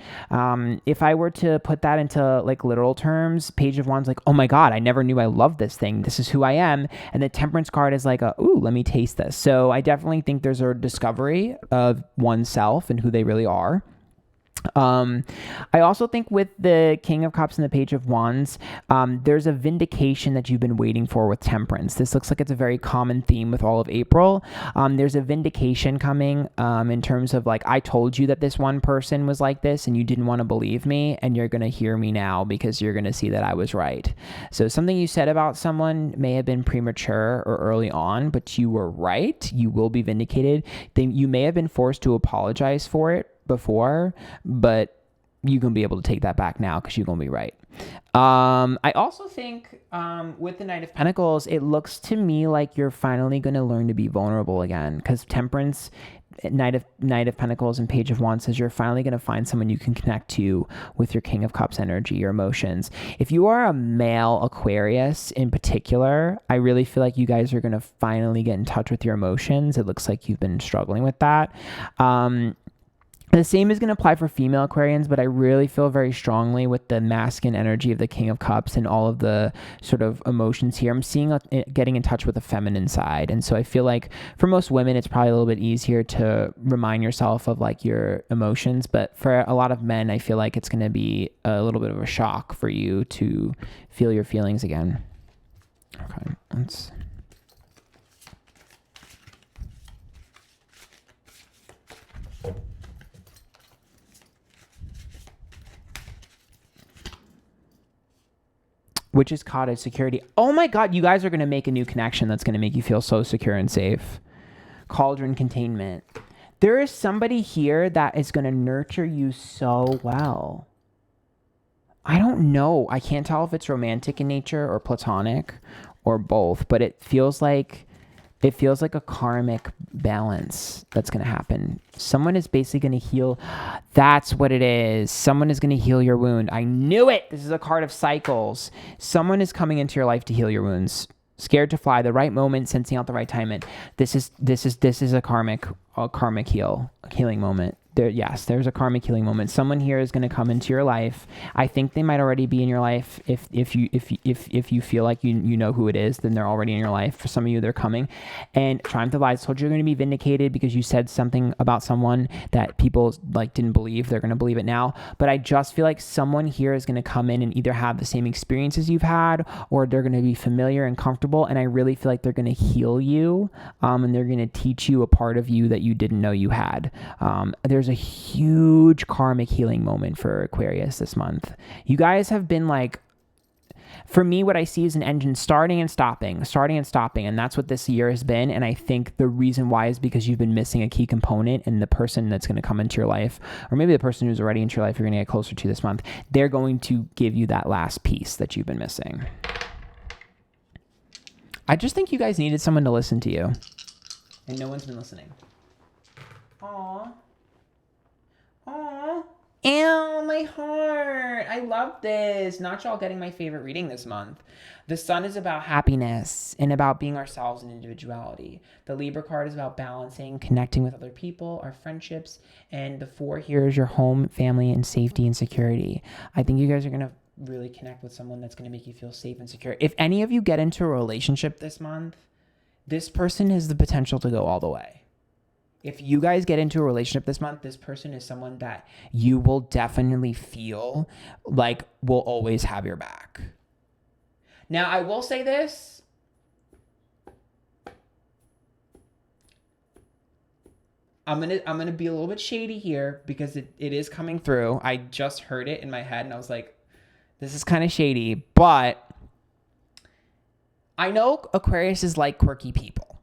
if I were to put that into like literal terms, Page of Wands, like, oh my God, I never knew I loved this thing. This is who I am. And the Temperance card is like, ooh, let me taste this. So I definitely think there's a discovery of oneself and who they really are. I also think with the King of Cups and the Page of Wands, there's a vindication that you've been waiting for with Temperance. This looks like it's a very common theme with all of April. There's a vindication coming in terms of like, I told you that this one person was like this and you didn't want to believe me, and you're going to hear me now because you're going to see that I was right. So something you said about someone may have been premature or early on, but you were right. You will be vindicated. Then you may have been forced to apologize for it before, but you're going to be able to take that back now because you're going to be right. I also think with the Knight of Pentacles, it looks to me like you're finally going to learn to be vulnerable again, because Temperance, Knight of Pentacles and Page of Wands says you're finally going to find someone you can connect to with your King of Cups energy, your emotions. If you are a male Aquarius in particular, I really feel like you guys are going to finally get in touch with your emotions. It looks like you've been struggling with that. The same is going to apply for female Aquarians, but I really feel very strongly with the masculine energy of the King of Cups and all of the sort of emotions here. I'm seeing getting in touch with the feminine side. And so I feel like for most women, it's probably a little bit easier to remind yourself of like your emotions. But for a lot of men, I feel like it's going to be a little bit of a shock for you to feel your feelings again. Okay, let's... Which is cottage security. Oh my God, you guys are going to make a new connection that's going to make you feel so secure and safe. Cauldron containment. There is somebody here that is going to nurture you so well. I don't know. I can't tell if it's romantic in nature or platonic or both, but it feels like a karmic balance that's going to happen. Someone is basically going to heal. That's what it is. Someone is going to heal your wound. I knew it. This is a card of cycles. Someone is coming into your life to heal your wounds. Scared to fly, the right moment, sensing out the right timing. This is a karmic healing moment. There's a karmic healing moment. Someone here is going to come into your life. I think they might already be in your life. If you feel like you know who it is, then they're already in your life. For some of you, they're coming. And Triumph of Lies told you you're going to be vindicated because you said something about someone that people like didn't believe. They're going to believe it now. But I just feel like someone here is going to come in and either have the same experiences you've had, or they're going to be familiar and comfortable. And I really feel like they're going to heal you, and they're going to teach you a part of you that you didn't know you had. There's a huge karmic healing moment for Aquarius this month. You guys have been like, for me, what I see is an engine starting and stopping. And that's what this year has been. And I think the reason why is because you've been missing a key component, and the person that's going to come into your life, or maybe the person who's already into your life, you're going to get closer to this month. They're going to give you that last piece that you've been missing. I just think you guys needed someone to listen to you. And no one's been listening. Aww. Aww. Ew, my heart. I love this. Not y'all getting my favorite reading this month. The Sun is about happiness and about being ourselves and individuality. The Libra card is about balancing, connecting with other people, our friendships. And the 4 here is your home, family, and safety and security. I think you guys are going to really connect with someone that's going to make you feel safe and secure. If any of you get into a relationship this month, this person has the potential to go all the way. If you guys get into a relationship this month, this person is someone that you will definitely feel like will always have your back. Now, I will say this. I'm gonna be a little bit shady here because it is coming through. I just heard it in my head and I was like, this is kind of shady, but I know Aquarius is like quirky people.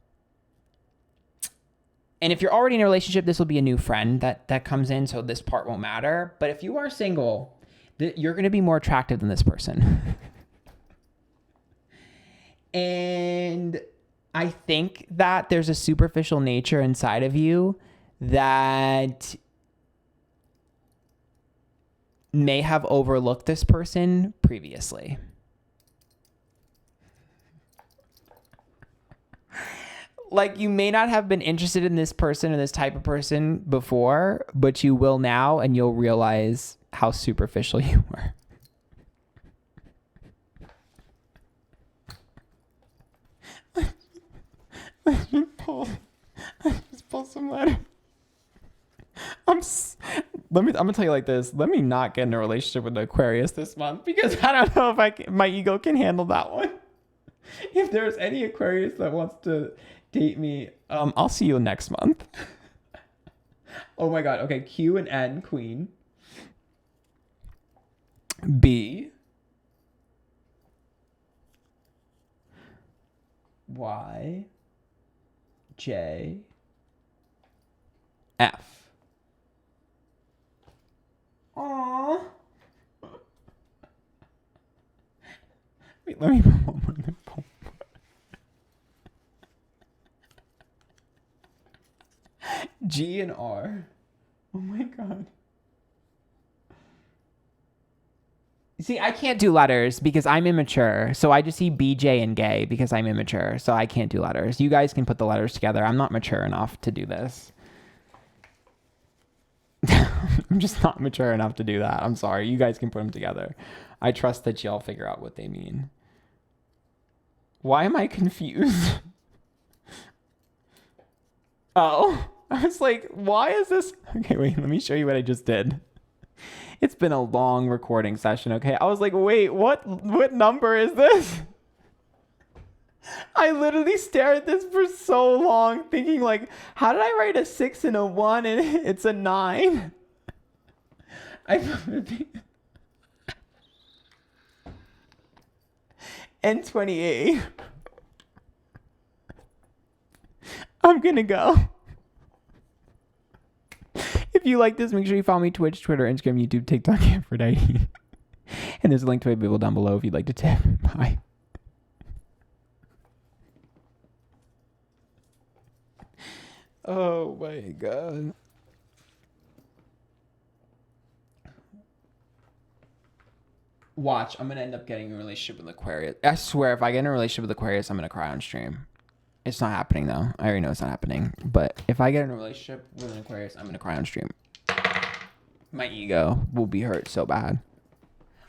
And if you're already in a relationship, this will be a new friend that comes in, so this part won't matter. But if you are single, you're going to be more attractive than this person. And I think that there's a superficial nature inside of you that may have overlooked this person previously. Like, you may not have been interested in this person or this type of person before, but you will now, and you'll realize how superficial you were. Let me just pull some letters. I'm gonna tell you like this. Let me not get in a relationship with an Aquarius this month because I don't know if my ego can handle that one. If there's any Aquarius that wants to date me, I'll see you next month. Oh my god. Okay, Q and N, Queen. B. Y. J. F. Aww. Wait, let me put one more. G and R. Oh my god. See, I can't do letters because I'm immature. So I just see BJ and gay because I'm immature. So I can't do letters. You guys can put the letters together. I'm not mature enough to do this. I'm just not mature enough to do that. I'm sorry. You guys can put them together. I trust that y'all figure out what they mean. Why am I confused? Oh, I was like, why is this? Okay, wait, let me show you what I just did. It's been a long recording session, okay? I was like, wait, what number is this? I literally stared at this for so long thinking like, how did I write a 6 and a 1 and it's a 9? And 28. I'm gonna go. If you like this, make sure you follow me Twitch, Twitter, Instagram, YouTube, TikTok, Antphrodite. And there's a link to my Bible down below if you'd like to tip. Bye. Oh my god. Watch, I'm gonna end up getting a relationship with Aquarius. I swear, if I get in a relationship with Aquarius, I'm gonna cry on stream. It's not happening though. I already know it's not happening. But if I get in a relationship with an Aquarius, I'm gonna cry on stream. My ego will be hurt so bad.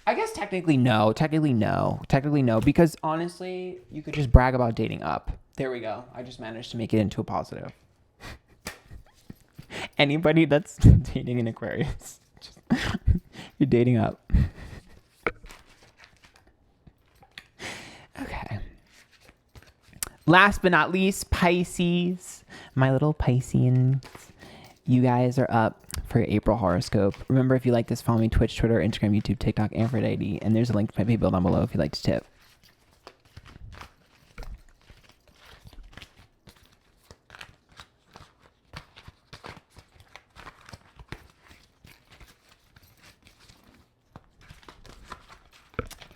I guess technically no. Technically no. Because honestly, you could just brag about dating up. There we go. I just managed to make it into a positive. Anybody that's dating an Aquarius, you're dating up. Okay. Last but not least, Pisces. My little Pisceans. You guys are up for your April horoscope. Remember, if you like this, follow me Twitch, Twitter, Instagram, YouTube, TikTok, Antphrodite. And there's a link to my PayPal down below if you'd like to tip.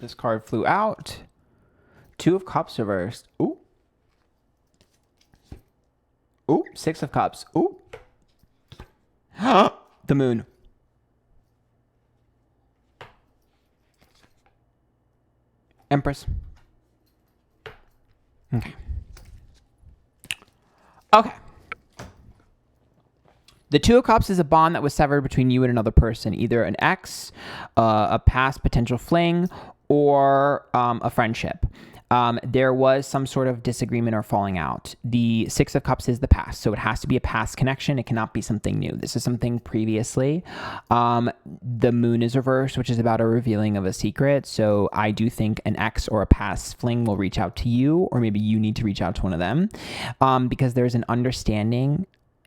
This card flew out. 2 of Cups reversed. Ooh. Ooh, 6 of Cups. Ooh. The Moon. Empress. Okay. The 2 of Cups is a bond that was severed between you and another person, either an ex, a past potential fling, or a friendship. There was some sort of disagreement or falling out. The 6 of Cups is the past, so it has to be a past connection. It cannot be something new. This is something previously. The Moon is reversed, which is about a revealing of a secret. So I do think an ex or a past fling will reach out to you, or maybe you need to reach out to one of them, because there's an understanding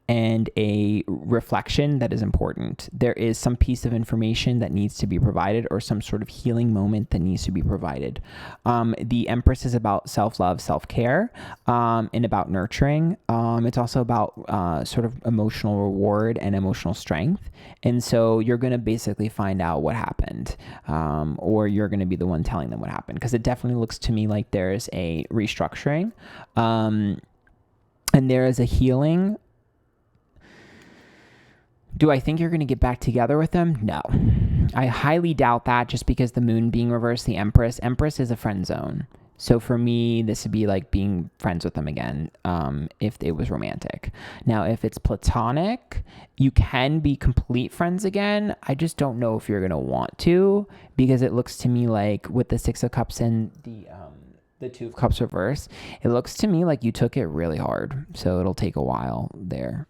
and a reflection that is important. There is some piece of information that needs to be provided, or some sort of healing moment that needs to be provided. The Empress is about self-love, self-care, and about nurturing. It's also about sort of emotional reward and emotional strength. And so you're going to basically find out what happened, or you're going to be the one telling them what happened, because it definitely looks to me like there's a restructuring, and there is a healing. Do I think you're going to get back together with them? No. I highly doubt that, just because the moon being reversed, the Empress is a friend zone. So for me, this would be like being friends with them again, if it was romantic. Now, if it's platonic, you can be complete friends again. I just don't know if you're going to want to, because it looks to me like with the Six of Cups and the Two of Cups reverse, it looks to me like you took it really hard. So it'll take a while there.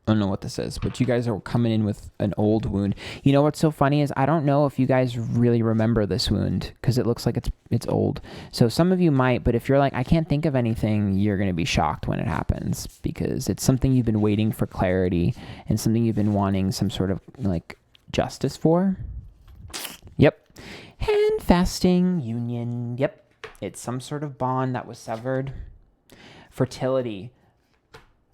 I don't know what this is, but you guys are coming in with an old wound. You know what's so funny is I don't know if you guys really remember this wound, because it looks like it's old. So some of you might, but if you're like, I can't think of anything, you're going to be shocked when it happens, because it's something you've been waiting for clarity, and something you've been wanting some sort of like justice for. Yep. Hand fasting union. Yep. It's some sort of bond that was severed. Fertility.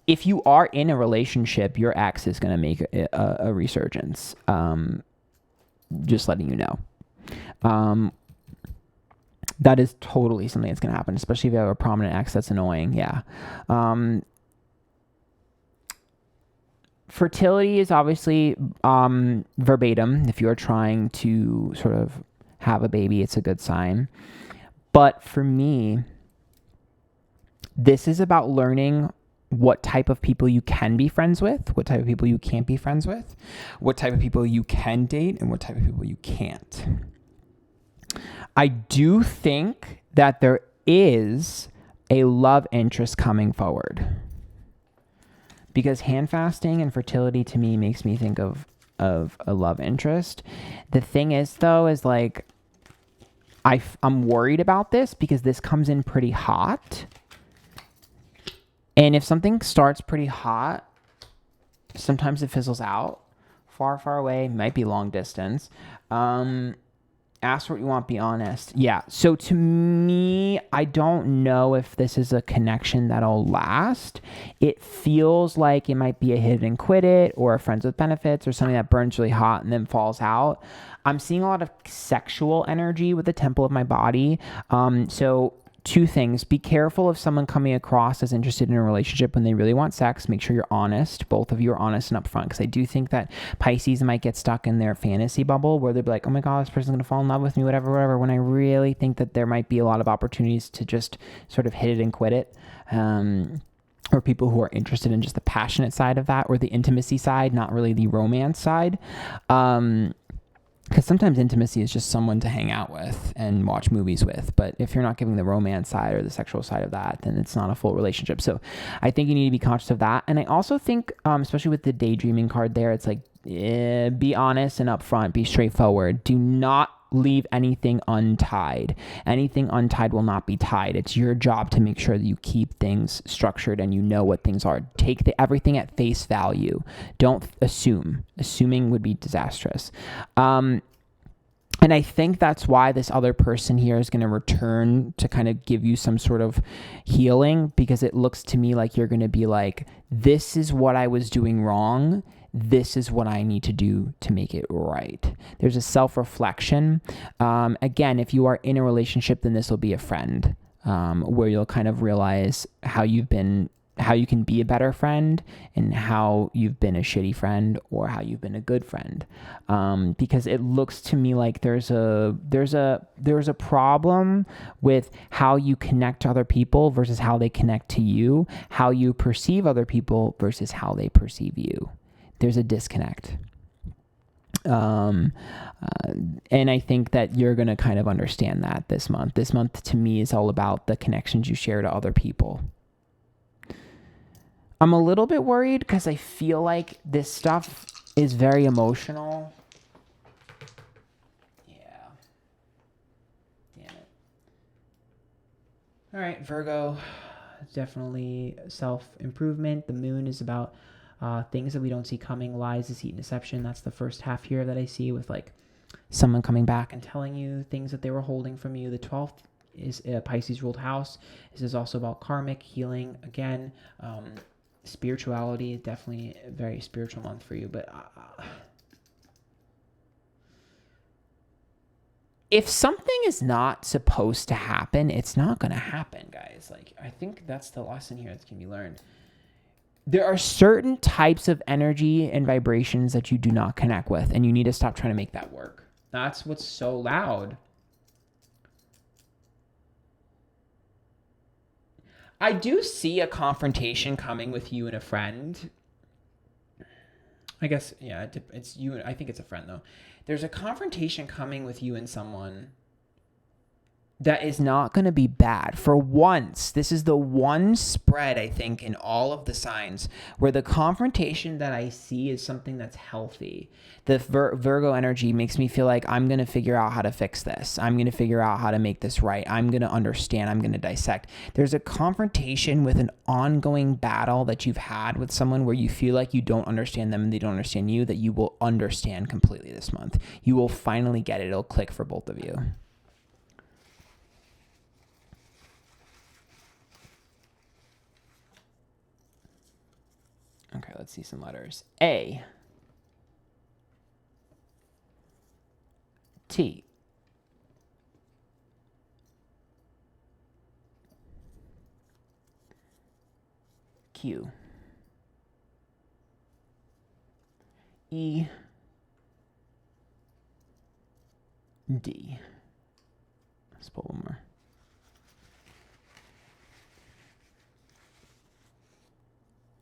If you are in a relationship, your ex is going to make a resurgence. Just letting you know. That is totally something that's going to happen, especially if you have a prominent ex that's annoying. Yeah. Fertility is obviously verbatim. If you're trying to sort of have a baby, it's a good sign. But for me, this is about learning what type of people you can be friends with, what type of people you can't be friends with, what type of people you can date, and what type of people you can't. I do think that there is a love interest coming forward, because hand fasting and fertility to me makes me think of a love interest. The thing is, though, is like, I'm worried about this, because this comes in pretty hot. And if something starts pretty hot, sometimes it fizzles out. Far, far away, might be long distance. Ask for what you want, be honest. Yeah, so to me, I don't know if this is a connection that'll last. It feels like it might be a hit it and quit it, or a friends with benefits, or something that burns really hot and then falls out. I'm seeing a lot of sexual energy with the temple of my body. So two things. Be careful of someone coming across as interested in a relationship when they really want sex. Make sure you're honest. Both of you are honest and upfront, because I do think that Pisces might get stuck in their fantasy bubble where they'll be like, oh my God, this person's going to fall in love with me, whatever, when I really think that there might be a lot of opportunities to just sort of hit it and quit it. Or people who are interested in just the passionate side of that, or the intimacy side, not really the romance side. Because sometimes intimacy is just someone to hang out with and watch movies with. But if you're not giving the romance side or the sexual side of that, then it's not a full relationship. So I think you need to be conscious of that. And I also think, especially with the daydreaming card there, it's like, be honest and upfront, be straightforward. Do not leave anything untied. Anything untied will not be tied. It's your job to make sure that you keep things structured and you know what things are. Take everything at face value. Don't assume. Assuming would be disastrous. And I think that's why this other person here is going to return to kind of give you some sort of healing, because it looks to me like you're going to be like, this is what I was doing wrong. This is what I need to do to make it right. There's a self-reflection. Again, if you are in a relationship, then this will be a friend, where you'll kind of realize how you can be a better friend, and how you've been a shitty friend, or how you've been a good friend. Because it looks to me like there's a problem with how you connect to other people versus how they connect to you, how you perceive other people versus how they perceive you. There's a disconnect. And I think that you're going to kind of understand that this month. This month to me is all about the connections you share to other people. I'm a little bit worried because I feel like this stuff is very emotional. Yeah. Damn it. All right, Virgo. definitely self-improvement. The moon is about things that we don't see coming, lies, deceit, and deception. That's the first half here that I see with like someone coming back and telling you things that they were holding from you. The 12th is a Pisces ruled house. This is also about karmic healing. Again, spirituality, definitely a very spiritual month for you. But if something is not supposed to happen, it's not going to happen, guys. Like, I think that's the lesson here that can be learned. There are certain types of energy and vibrations that you do not connect with, and you need to stop trying to make that work. That's what's so loud. I do see a confrontation coming with you and a friend. I guess, yeah, it's you. I think it's a friend, though. There's a confrontation coming with you and someone that is not going to be bad. For once, this is the one spread, I think, in all of the signs where the confrontation that I see is something that's healthy. The Virgo energy makes me feel like I'm going to figure out how to fix this. I'm going to figure out how to make this right. I'm going to understand. I'm going to dissect. There's a confrontation with an ongoing battle that you've had with someone where you feel like you don't understand them and they don't understand you, that you will understand completely this month. You will finally get it. It'll click for both of you. Okay, let's see some letters. A, T, Q, E, D. Let's pull one more.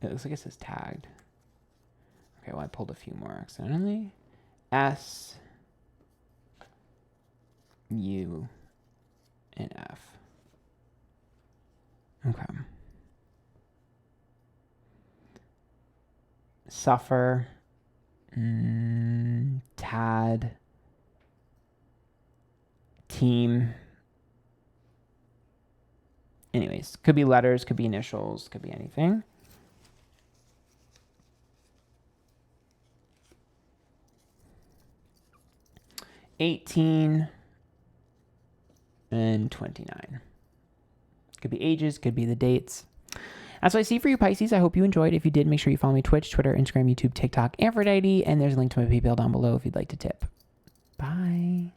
It looks like it says tagged. Okay, well, I pulled a few more accidentally. S, U, and F. Okay. Suffer, Tad, Team. Anyways, could be letters, could be initials, could be anything. $18 and 29. Could be ages, could be the dates. That's what I see for you, Pisces. I hope you enjoyed. If you did, make sure you follow me Twitch, Twitter, Instagram, YouTube, TikTok, Antphrodite, and there's a link to my PayPal down below if you'd like to tip. Bye.